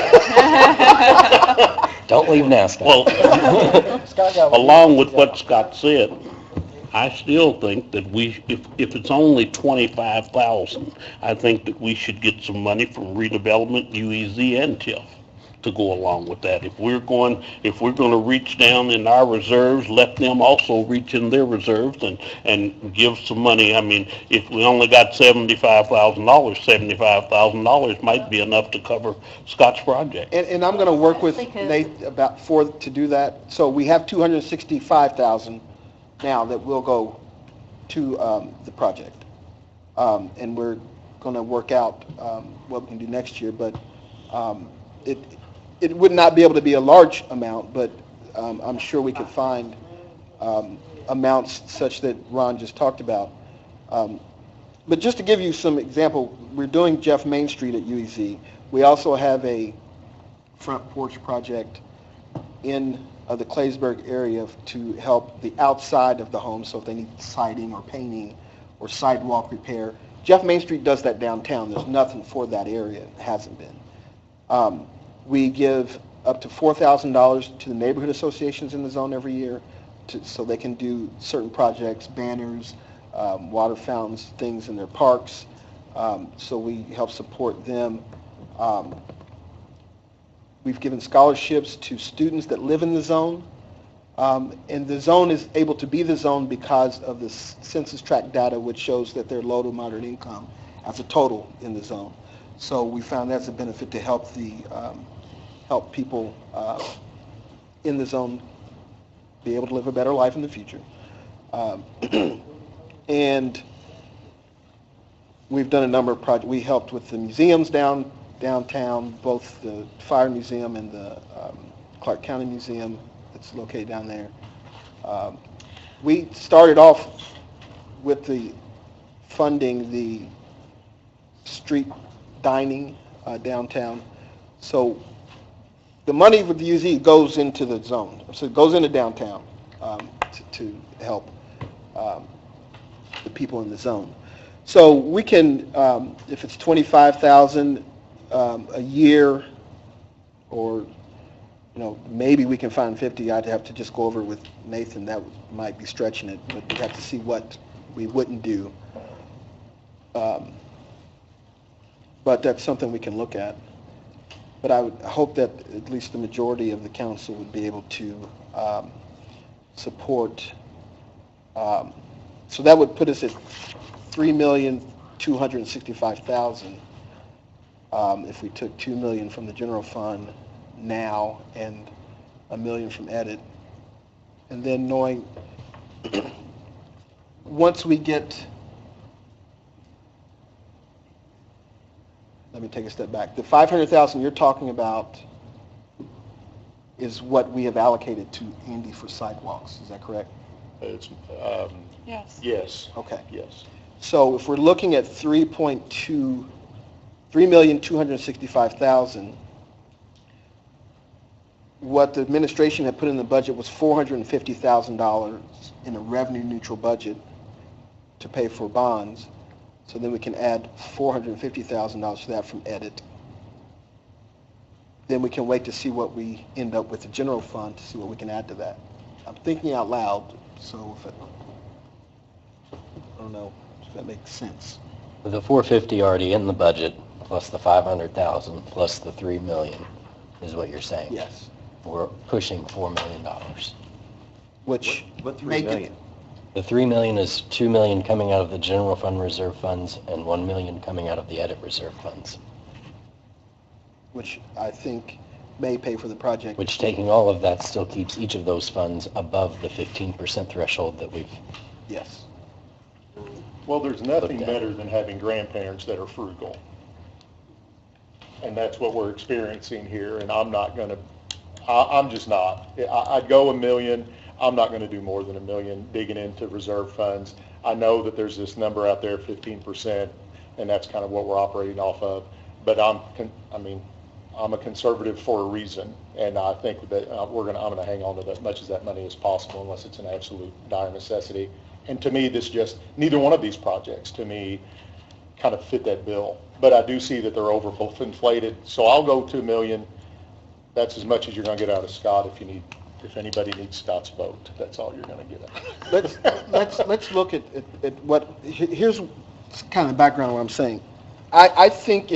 Speaker 10: Don't leave NASCAR.
Speaker 8: Well, along with what Scott said, I still think that if it's only 25,000, I think that we should get some money from redevelopment, UEZ, and TIF to go along with that. If we're going to reach down in our reserves, let them also reach in their reserves and give some money. I mean, if we only got $75,000 might be enough to cover Scott's project.
Speaker 9: And I'm going to work with Nate to do that. So we have 265,000 now that will go to the project. And we're going to work out what we can do next year, but it would not be able to be a large amount, but I'm sure we could find amounts such that Ron just talked about. But just to give you some example, we're doing Jeff Main Street at UEZ. We also have a front porch project in the Claysburg area to help the outside of the home, so if they need siding or painting or sidewalk repair. Jeff Main Street does that downtown. There's nothing for that area. It hasn't been. We give up to $4,000 to the neighborhood associations in the zone every year so they can do certain projects, banners, water fountains, things in their parks. So we help support them. We've given scholarships to students that live in the zone. And the zone is able to be the zone because of the census tract data, which shows that they're low to moderate income as a total in the zone. So we found that's a benefit to help help people in the zone be able to live a better life in the future. And we've done a number of projects. We helped with the museums downtown, both the Fire Museum and the Clark County Museum that's located down there. We started off with the funding the street dining downtown. So the money with the UZ goes into the zone. So it goes into downtown to help the people in the zone. So we can, if it's 25,000 a year, or maybe we can find 50. I'd have to just go over with Nathan. That might be stretching it, but we'd have to see what we wouldn't do. But that's something we can look at. But I would hope that at least the majority of the council would be able to support. So that would put us at $3,265,000 if we took $2 million from the general fund now and $1 million from edit. And then knowing once we get, let me take a step back. The $500,000 you're talking about is what we have allocated to Andy for sidewalks. Is that correct?
Speaker 5: It's,
Speaker 4: Yes.
Speaker 5: yes.
Speaker 9: Okay.
Speaker 5: Yes.
Speaker 9: So if we're looking at $3,265,000, what the administration had put in the budget was $450,000 in a revenue neutral budget to pay for bonds. So then we can add $450,000 to that from edit. Then we can wait to see what we end up with the general fund to see what we can add to that. I'm thinking out loud, so if I don't know if that makes sense.
Speaker 10: With the 450 already in the budget, plus the 500,000, plus the 3 million, is what you're saying?
Speaker 9: Yes.
Speaker 10: We're pushing $4 million.
Speaker 9: Which
Speaker 12: What 3
Speaker 9: make it-
Speaker 12: million?
Speaker 10: The 3 million is 2 million coming out of the general fund reserve funds and 1 million coming out of the edit reserve funds.
Speaker 9: which I think may pay for the project.
Speaker 10: Which, taking all of that, still keeps each of those funds above the 15% threshold that we've...
Speaker 9: Yes.
Speaker 5: Well, there's nothing better than having grandparents that are frugal. And that's what we're experiencing here, and I'm just not. I'd go $1 million. I'm not going to do more than $1 million digging into reserve funds. I know that there's this number out there, 15%, and that's kind of what we're operating off of. But I'm a conservative for a reason, and I think that I'm going to hang on to as much of that money as possible unless it's an absolute dire necessity. And to me, neither one of these projects, to me, kind of fit that bill. But I do see that they're overinflated, so I'll go to $1 million. That's as much as you're going to get out of Scott if anybody needs Scott's vote. That's all you're going to get.
Speaker 9: Let's look at what, here's kind of the background of what I'm saying. I think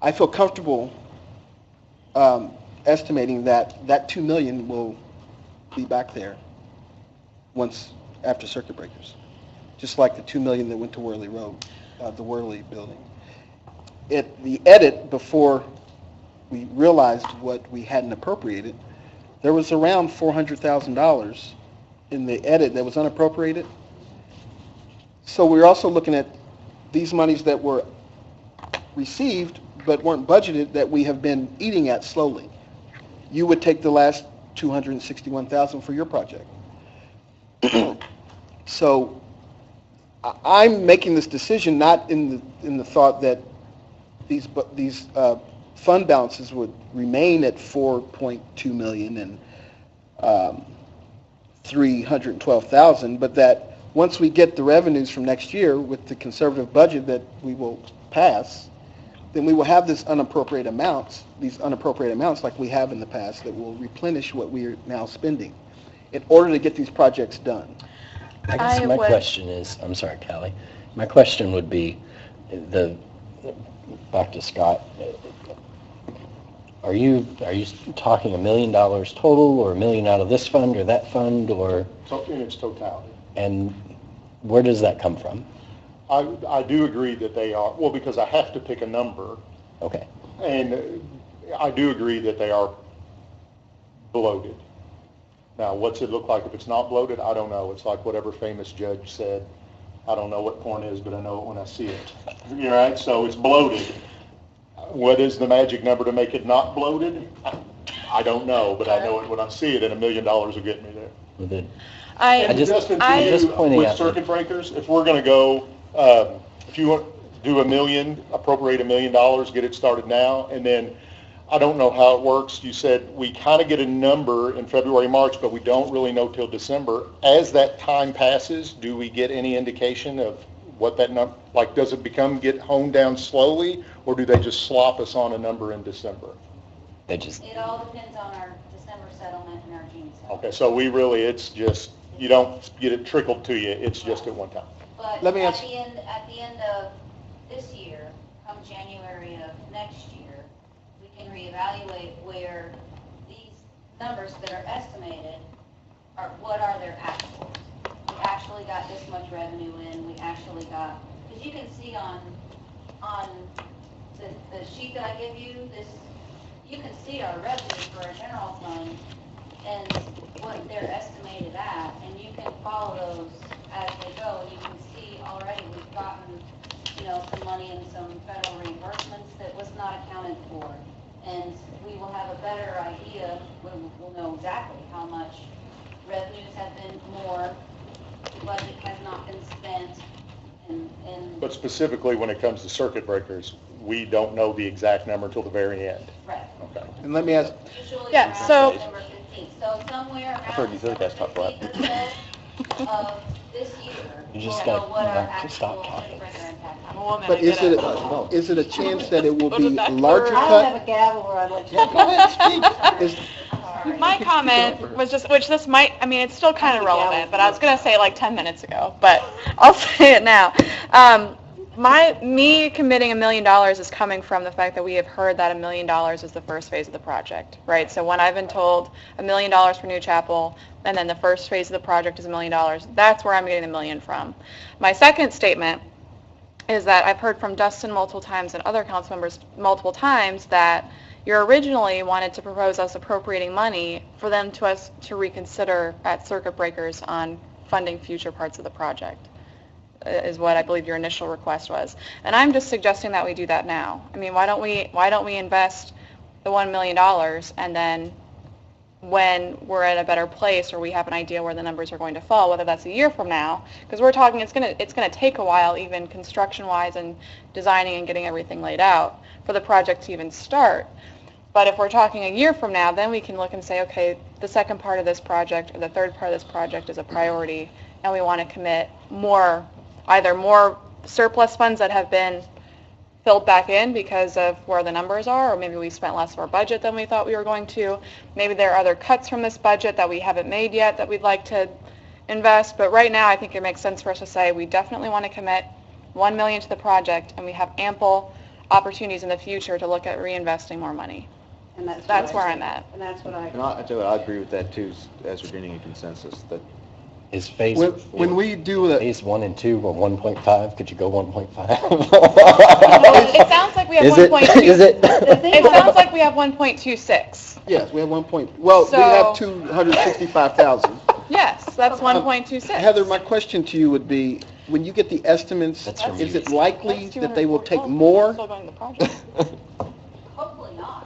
Speaker 9: I feel comfortable estimating that $2 million will be back there after circuit breakers, just like the $2 million that went to Worley Road, the Worley building. The edit, before we realized what we hadn't appropriated, there was around $400,000 in the edit that was unappropriated. So we're also looking at these monies that were received but weren't budgeted that we have been eating at slowly. You would take the last $261,000 for your project. So I'm making this decision not in the thought that these fund balances would remain at $4.2 million and $312,000, but that once we get the revenues from next year with the conservative budget that we will pass, then we will have these unappropriated amounts like we have in the past that will replenish what we are now spending in order to get these projects done.
Speaker 10: I guess my question is, I'm sorry, Callie. My question would be, back to Scott, are you talking $1 million total, or $1 million out of this fund or that fund, or?
Speaker 5: In its totality.
Speaker 10: And where does that come from?
Speaker 5: I do agree that they are, well, because I have to pick a number.
Speaker 10: Okay.
Speaker 5: And I do agree that they are bloated. Now, what's it look like if it's not bloated? I don't know. It's like whatever famous judge said. I don't know what porn is, but I know it when I see it. You're right? So it's bloated. What is the magic number to make it not bloated? I don't know, but I know it when I see it, and $1 million will get me there.
Speaker 10: With it.
Speaker 5: Justin, with circuit breakers, if we're going to go, if you want to do $1 million, appropriate $1 million, get it started now, and then I don't know how it works. You said we kind of get a number in February, March, but we don't really know till December. As that time passes, do we get any indication of what that number, like, does it get honed down slowly, or do they just slop us on a number in December?
Speaker 7: It all depends on our December settlement and our June settlement.
Speaker 5: Okay, so it's just, you don't get it trickled to you, it's just at one time.
Speaker 7: But
Speaker 9: Let me
Speaker 7: at
Speaker 9: ask-
Speaker 7: the end of this year, come January of next year, we can reevaluate where these numbers that are estimated what are their actuals. We actually got this much revenue in, we actually got, because you can see on the sheet that I give you, you can see our revenue for our general fund and what they're estimated at, and you can follow those as they go, and you can see already we've gotten, some money and some federal reimbursements that was not accounted for. And we will have a better idea, we'll know exactly how much revenues have been more, the budget has not been spent, and
Speaker 5: But specifically when it comes to circuit breakers, we don't know the exact number until the very end.
Speaker 7: right.
Speaker 5: Okay.
Speaker 9: And let me ask,
Speaker 7: Usually
Speaker 4: Yeah,
Speaker 7: around
Speaker 4: so-
Speaker 7: December 15th. So somewhere
Speaker 12: heard
Speaker 7: around
Speaker 12: utility guys talk a lot.
Speaker 7: 15% of this year,
Speaker 10: You
Speaker 7: we'll
Speaker 10: just
Speaker 7: know
Speaker 10: gotta
Speaker 7: what our
Speaker 10: not to stop
Speaker 7: actual
Speaker 10: talking.
Speaker 7: breaker impact
Speaker 4: I'm
Speaker 7: is.
Speaker 4: a woman.
Speaker 9: but
Speaker 4: I get
Speaker 9: is it a chance that it will
Speaker 4: Go to
Speaker 9: be
Speaker 4: that
Speaker 9: a larger
Speaker 4: third.
Speaker 1: I don't have
Speaker 9: cut?
Speaker 1: a gavel where I'd let you.
Speaker 9: Yeah, go ahead, speak. Is-
Speaker 7: Sorry.
Speaker 4: My comment was just, which this might, it's still kind of relevant, but I was going to say it like 10 minutes ago, but I'll say it now. Me committing $1 million is coming from the fact that we have heard that $1 million is the first phase of the project, right? So when I've been told $1 million for New Chapel, and then the first phase of the project is $1 million, that's where I'm getting the $1 million from. My second statement is that I've heard from Dustin multiple times and other council members multiple times that you originally wanted to propose us appropriating money for them to us to reconsider at circuit breakers on funding future parts of the project, is what I believe your initial request was. And I'm just suggesting that we do that now. I mean, why don't we invest the $1 million, and then when we're at a better place or we have an idea where the numbers are going to fall, whether that's a year from now, because we're talking it's going to take a while, even construction-wise and designing and getting everything laid out for the project to even start. But if we're talking a year from now, then we can look and say, okay, the second part of this project or the third part of this project is a priority, and we want to commit either more surplus funds that have been filled back in because of where the numbers are, or maybe we spent less of our budget than we thought we were going to. Maybe there are other cuts from this budget that we haven't made yet that we'd like to invest. But right now, I think it makes sense for us to say we definitely want to commit $1 million to the project, and we have ample opportunities in the future to look at reinvesting more money.
Speaker 1: And
Speaker 4: That's where I'm at.
Speaker 1: And that's what I.
Speaker 12: And I agree with that too, as we're getting a consensus, that
Speaker 10: Is phase,
Speaker 9: When we do the,
Speaker 10: phase 1 and 2 or 1.5? Could you go 1.5?
Speaker 4: It sounds like we have
Speaker 10: Is it?
Speaker 4: 1.2.
Speaker 10: Is it?
Speaker 4: It sounds like we have 1.26.
Speaker 9: yes, we have we have
Speaker 4: So-
Speaker 9: 265,000.
Speaker 4: Yes, that's 1.26.
Speaker 9: Heather, my question to you would be, when you get the estimates,
Speaker 10: That's from
Speaker 9: is
Speaker 10: you.
Speaker 9: it likely
Speaker 4: That's
Speaker 9: that they will take
Speaker 4: 240.
Speaker 9: more?
Speaker 4: Still going to the project.
Speaker 7: Hopefully not.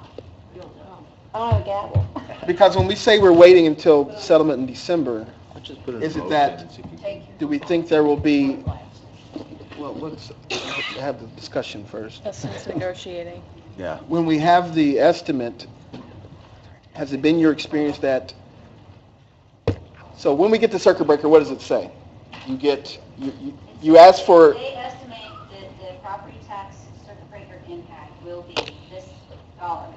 Speaker 1: I don't have a gavel.
Speaker 9: Because when we say we're waiting until settlement in December, is it that,
Speaker 7: Take
Speaker 9: do we think there will be, well, let's have the discussion first.
Speaker 4: That's just negotiating.
Speaker 12: yeah.
Speaker 9: When we have the estimate, has it been your experience that, so when we get the circuit breaker, what does it say? You get, you ask for,
Speaker 7: They estimate that the property tax circuit breaker impact will be this dollar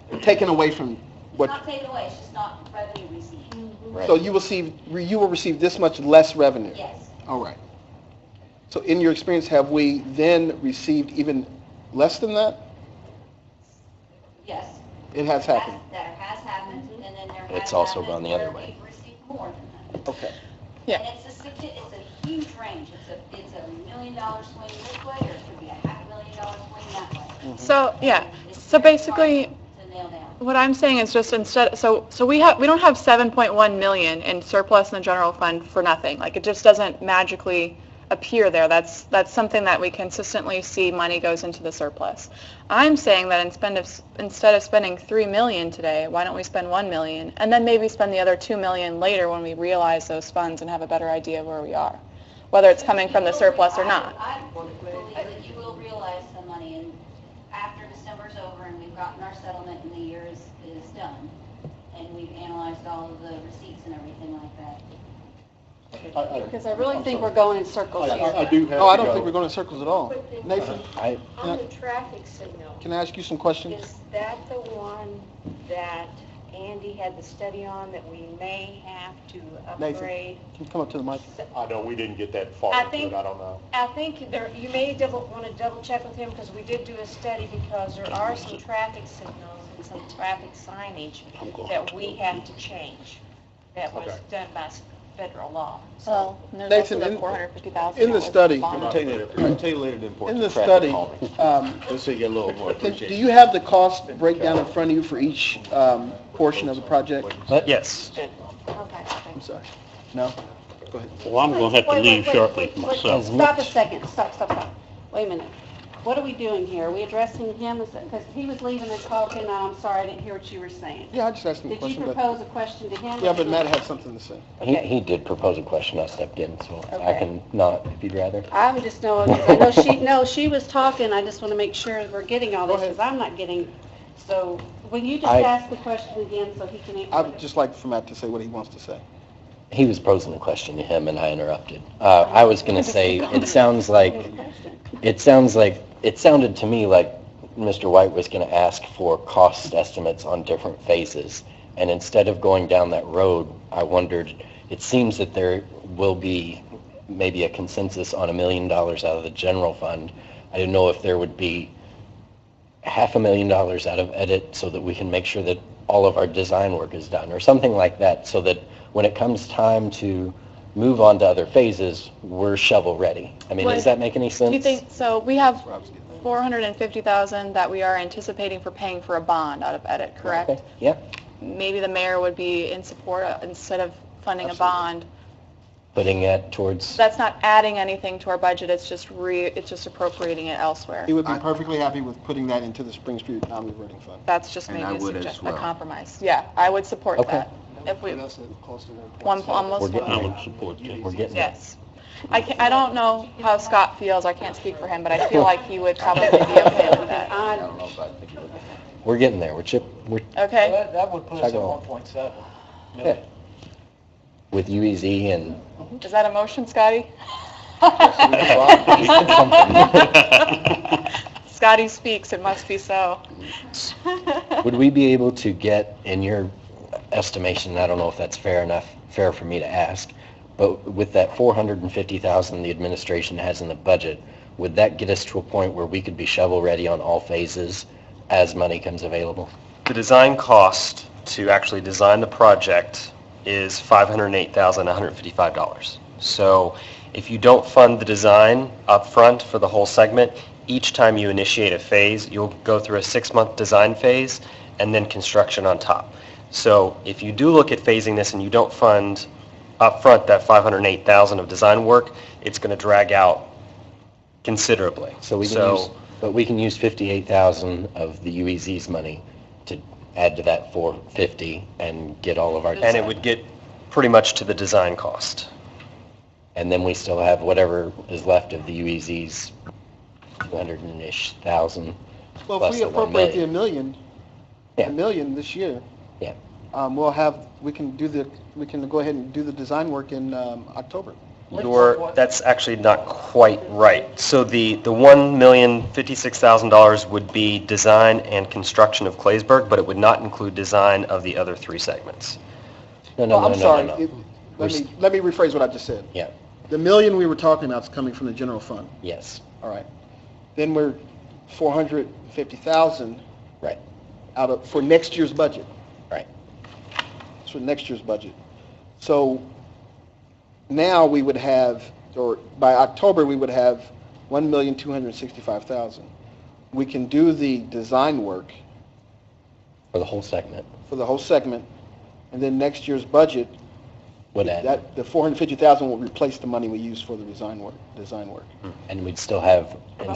Speaker 7: amount.
Speaker 9: taken away from
Speaker 7: It's
Speaker 9: what,
Speaker 7: not taken away, it's just not revenue received.
Speaker 9: so you will receive this much less revenue?
Speaker 7: Yes.
Speaker 9: All right. So in your experience, have we then received even less than that?
Speaker 7: Yes.
Speaker 9: It has happened.
Speaker 7: That has happened, and then there has
Speaker 10: It's also
Speaker 7: happened
Speaker 10: gone the other
Speaker 7: where
Speaker 10: way.
Speaker 7: we've received more than that.
Speaker 9: Okay.
Speaker 4: Yeah.
Speaker 7: And it's a huge range. It's a $1 million swing this way, or it could be a $500,000 swing that way.
Speaker 4: So, yeah.
Speaker 7: It's
Speaker 4: So
Speaker 7: very
Speaker 4: basically,
Speaker 7: hard to nail down.
Speaker 4: what I'm saying is just instead, so we don't have 7.1 million in surplus in the general fund for nothing. Like, it just doesn't magically appear there. That's something that we consistently see money goes into the surplus. I'm saying that instead of spending 3 million today, why don't we spend 1 million and then maybe spend the other 2 million later when we realize those funds and have a better idea of where we are, whether it's coming from the surplus or not.
Speaker 7: I believe that you will realize some money, and after December's over and we've gotten our settlement and the year is done, and we've analyzed all of the receipts and everything like that.
Speaker 1: Because I really think we're going in circles here.
Speaker 5: I do have
Speaker 9: Oh, I
Speaker 5: to
Speaker 9: don't
Speaker 5: go.
Speaker 9: think we're going in circles at all. Nathan,
Speaker 13: On the traffic signal,
Speaker 9: can I ask you some questions?
Speaker 13: is that the one that Andy had the study on that we may have to upgrade?
Speaker 9: Can you come up to the mic?
Speaker 5: I know, we didn't get that far
Speaker 13: I
Speaker 5: into
Speaker 13: think-
Speaker 5: it, I don't know.
Speaker 13: I think there, you may want to double check with him because we did do a study because there are some traffic signals and some traffic signage that we have to change. That was
Speaker 5: Okay.
Speaker 13: done by federal law.
Speaker 4: Well, and there's also
Speaker 9: Nathan,
Speaker 4: the 450,000.
Speaker 9: in the study-
Speaker 12: I'm gonna tell you later the importance
Speaker 9: In the
Speaker 12: of traffic
Speaker 9: study,
Speaker 12: calming. Just so you get a little more
Speaker 9: do
Speaker 12: appreciation.
Speaker 9: you have the cost breakdown in front of you for each portion of the project?
Speaker 11: Yes.
Speaker 13: Okay.
Speaker 9: I'm sorry. No? Go ahead.
Speaker 8: Well, I'm going to have to leave shortly myself.
Speaker 1: Stop a second, stop. Wait a minute. What are we doing here? Are we addressing him? Because he was leaving and talking, I'm sorry, I didn't hear what you were saying.
Speaker 9: Yeah, I just asked him a
Speaker 1: Did you
Speaker 9: question, but,
Speaker 1: propose a question to him?
Speaker 9: yeah, but Matt had something to say.
Speaker 10: He did propose a question, I stepped in, so I
Speaker 1: Okay.
Speaker 10: can not, if you'd rather.
Speaker 1: I would just know, she was talking, I just want to make sure we're getting all this,
Speaker 9: Go ahead.
Speaker 1: because I'm not getting, so, will you just
Speaker 10: I-
Speaker 1: ask the question again so he can answer
Speaker 9: I
Speaker 1: it?
Speaker 9: would just like for Matt to say what he wants to say.
Speaker 10: He was posing a question to him, and I interrupted. I was going to say, it sounded to me like Mr. White was going to ask for cost estimates on different phases. And instead of going down that road, I wondered, it seems that there will be maybe a consensus on $1 million out of the general fund. I didn't know if there would be $500,000 out of edit so that we can make sure that all of our design work is done, or something like that, so that when it comes time to move on to other phases, we're shovel ready. I mean, does that make any sense?
Speaker 4: Do you think, so we have 450,000 that we are anticipating for paying for a bond out of edit, correct?
Speaker 10: Okay, yep.
Speaker 4: Maybe the mayor would be in support instead of funding a
Speaker 9: Absolutely.
Speaker 4: bond.
Speaker 10: Putting it towards,
Speaker 4: That's not adding anything to our budget, it's just appropriating it elsewhere.
Speaker 9: He would be perfectly happy with putting that into the Spring Street non-reverting fund.
Speaker 4: That's just
Speaker 12: And
Speaker 4: maybe
Speaker 12: I
Speaker 4: a
Speaker 12: would as
Speaker 4: suggestion, a
Speaker 12: well.
Speaker 4: compromise. Yeah, I would support
Speaker 10: Okay.
Speaker 4: that. If we,
Speaker 9: Put us at close to
Speaker 4: one,
Speaker 9: 1.7.
Speaker 4: almost
Speaker 10: We're getting
Speaker 8: I
Speaker 4: one.
Speaker 8: would support that.
Speaker 10: we're getting there.
Speaker 4: Yes. I don't know how Scott feels, I can't speak for him, but I feel like he would probably be okay with that.
Speaker 12: I don't know, but I think it would.
Speaker 10: We're getting there. we're
Speaker 4: Okay?
Speaker 14: That would put us at 1.7 million.
Speaker 10: with UEZ and
Speaker 4: Is that a motion, Scotty? Scotty speaks, it must be so.
Speaker 10: would we be able to get, in your estimation, I don't know if that's fair for me to ask, but with that 450,000 the administration has in the budget, would that get us to a point where we could be shovel-ready on all phases as money comes available?
Speaker 11: The design cost to actually design the project is $508,155. So if you don't fund the design upfront for the whole segment, each time you initiate a phase, you'll go through a 6-month design phase and then construction on top. So if you do look at phasing this and you don't fund upfront that $508,000 of design work, it's going to drag out considerably.
Speaker 10: So we can use 58,000 of the UEZ's money to add to that 450 and get all of our
Speaker 11: And it would get pretty much to the design cost.
Speaker 10: And then we still have whatever is left of the UEZ's 200-ish thousand.
Speaker 9: Well,
Speaker 10: plus
Speaker 9: if we
Speaker 10: the 1
Speaker 9: appropriate the
Speaker 10: million.
Speaker 9: a million this year.
Speaker 10: Yeah.
Speaker 9: We can go ahead and do the design work in October.
Speaker 11: That's actually not quite right. So the $1,056,000 would be design and construction of Claysburg, but it would not include design of the other 3 segments.
Speaker 9: I'm sorry. Let me rephrase what I just said.
Speaker 10: Yeah.
Speaker 9: The million we were talking about is coming from the general fund.
Speaker 10: Yes.
Speaker 9: All right. Then we're 450,000.
Speaker 10: Right.
Speaker 9: For next year's budget.
Speaker 10: Right.
Speaker 9: It's for next year's budget. So now we would have, or by October, we would have 1,265,000. We can do the design work
Speaker 10: For the whole segment.
Speaker 9: for the whole segment, and then next year's budget,
Speaker 10: Would add.
Speaker 9: the 450,000 will replace the money we use for the design work.
Speaker 10: And we'd still have in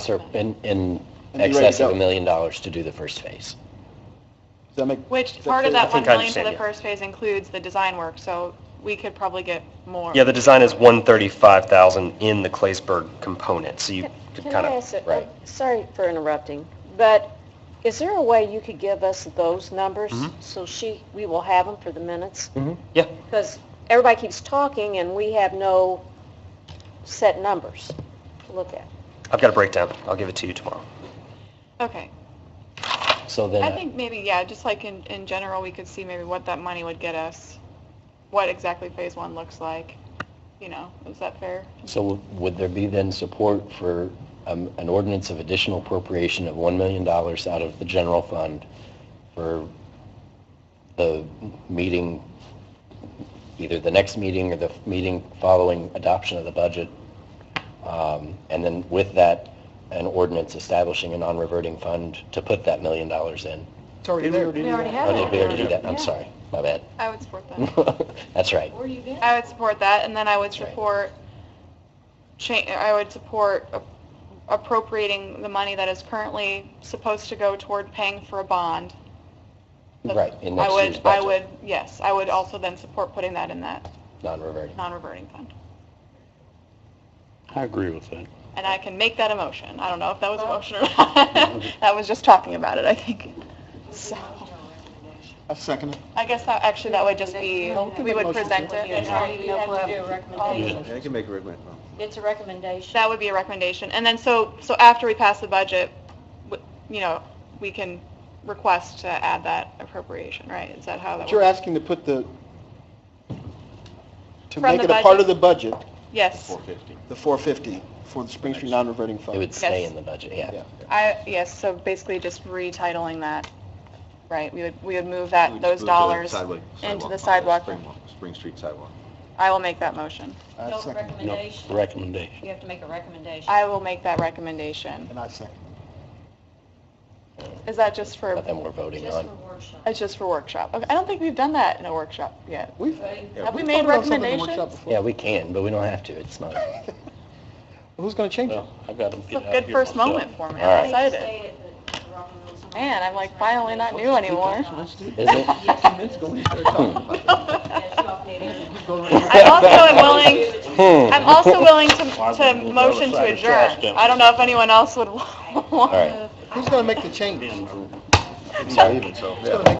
Speaker 9: And be ready
Speaker 10: excess
Speaker 9: to
Speaker 10: of
Speaker 9: go.
Speaker 10: $1 million to do the first phase.
Speaker 9: Does that make?
Speaker 4: Which
Speaker 9: is
Speaker 4: part of
Speaker 9: clear?
Speaker 4: that 1
Speaker 11: think I
Speaker 4: million for the
Speaker 11: understand, yeah.
Speaker 4: first phase includes the design work, so we could probably get more.
Speaker 11: Yeah, the design is $135,000 in the Claysburg component, so you could
Speaker 13: Can
Speaker 11: kind
Speaker 13: I
Speaker 11: of...
Speaker 13: ask,
Speaker 10: Right.
Speaker 13: sorry for interrupting, but is there a way you could give us those numbers so we will have them for the minutes?
Speaker 11: Yeah.
Speaker 13: Because everybody keeps talking and we have no set numbers to look at.
Speaker 11: I've got a breakdown. I'll give it to you tomorrow.
Speaker 4: Okay.
Speaker 10: So then,
Speaker 4: I think maybe, yeah, just like in general, we could see maybe what that money would get us, what exactly phase 1 looks like, is that fair?
Speaker 10: so would there be then support for an ordinance of additional appropriation of $1 million out of the general fund for the meeting, either the next meeting or the meeting following adoption of the budget? And then with that, an ordinance establishing a non-reverting fund to put that $1 million in.
Speaker 9: It's already there.
Speaker 13: We already have
Speaker 10: Or did we already do that? I'm
Speaker 13: Yeah.
Speaker 10: sorry, my bad.
Speaker 4: I would support that.
Speaker 10: That's right.
Speaker 4: I would support that, and then I would
Speaker 10: That's right.
Speaker 4: support appropriating the money that is currently supposed to go toward paying for a bond.
Speaker 10: Right, in next year's budget,
Speaker 4: Yes, I would also then support putting that in that
Speaker 10: non-reverting.
Speaker 4: non-reverting fund.
Speaker 8: I agree with that.
Speaker 4: And I can make that a motion. I don't know if that was a motion or not. That was just talking about it, I think. So,
Speaker 9: I second it.
Speaker 4: I guess that would just be, we would present it.
Speaker 13: You have to do a recommendation.
Speaker 12: Yeah, I can make a recommendation.
Speaker 13: It's a recommendation.
Speaker 4: That would be a recommendation. And then so after we pass the budget, we can request to add that appropriation, right? Is that how that
Speaker 9: But you're
Speaker 4: works?
Speaker 9: asking to put to
Speaker 4: From
Speaker 9: make
Speaker 4: the
Speaker 9: it a part
Speaker 4: budget?
Speaker 9: of the budget,
Speaker 4: Yes.
Speaker 9: the 450 for the Spring Street non-reverting
Speaker 10: It
Speaker 9: fund.
Speaker 10: would stay
Speaker 4: Yes.
Speaker 10: in the budget, yeah.
Speaker 4: Yes, so basically just retitling that, right? We would move those dollars into the sidewalk.
Speaker 12: Spring Street sidewalk.
Speaker 4: I will make that motion.
Speaker 9: I second it.
Speaker 8: No,
Speaker 13: Recommendation.
Speaker 8: recommendation.
Speaker 13: You have to make a recommendation.
Speaker 4: I will make that recommendation.
Speaker 9: And I second
Speaker 4: Is that just for,
Speaker 10: But then we're voting
Speaker 7: Just
Speaker 10: on.
Speaker 7: for workshop.
Speaker 4: it's just for workshop? Okay, I don't think we've done that in a workshop yet. Have we
Speaker 9: We've
Speaker 4: made
Speaker 9: voted on something in the
Speaker 4: recommendations?
Speaker 9: workshop before.
Speaker 10: Yeah, we can, but we don't have to. It's not.
Speaker 9: Who's going to change it?
Speaker 8: Well, I got them
Speaker 4: It's
Speaker 8: get
Speaker 4: a
Speaker 8: out
Speaker 4: good
Speaker 8: here
Speaker 4: first
Speaker 8: myself.
Speaker 4: moment for me.
Speaker 10: All
Speaker 4: I'm
Speaker 10: right.
Speaker 4: excited.
Speaker 7: Stay at the Roman rules.
Speaker 4: Man, I'm like finally not new anymore.
Speaker 9: Let's do it.
Speaker 10: Is it?
Speaker 9: 15 minutes ago, we started talking about it.
Speaker 7: Yes, you all paid attention.
Speaker 9: Go right
Speaker 4: I also am willing, I'm also willing to
Speaker 8: Well,
Speaker 4: motion to
Speaker 8: I'll try to trash
Speaker 4: adjourn.
Speaker 8: them.
Speaker 4: I don't know if anyone else would want
Speaker 10: All right.
Speaker 9: Who's going to make the change?
Speaker 10: Sorry.
Speaker 9: Who's going to make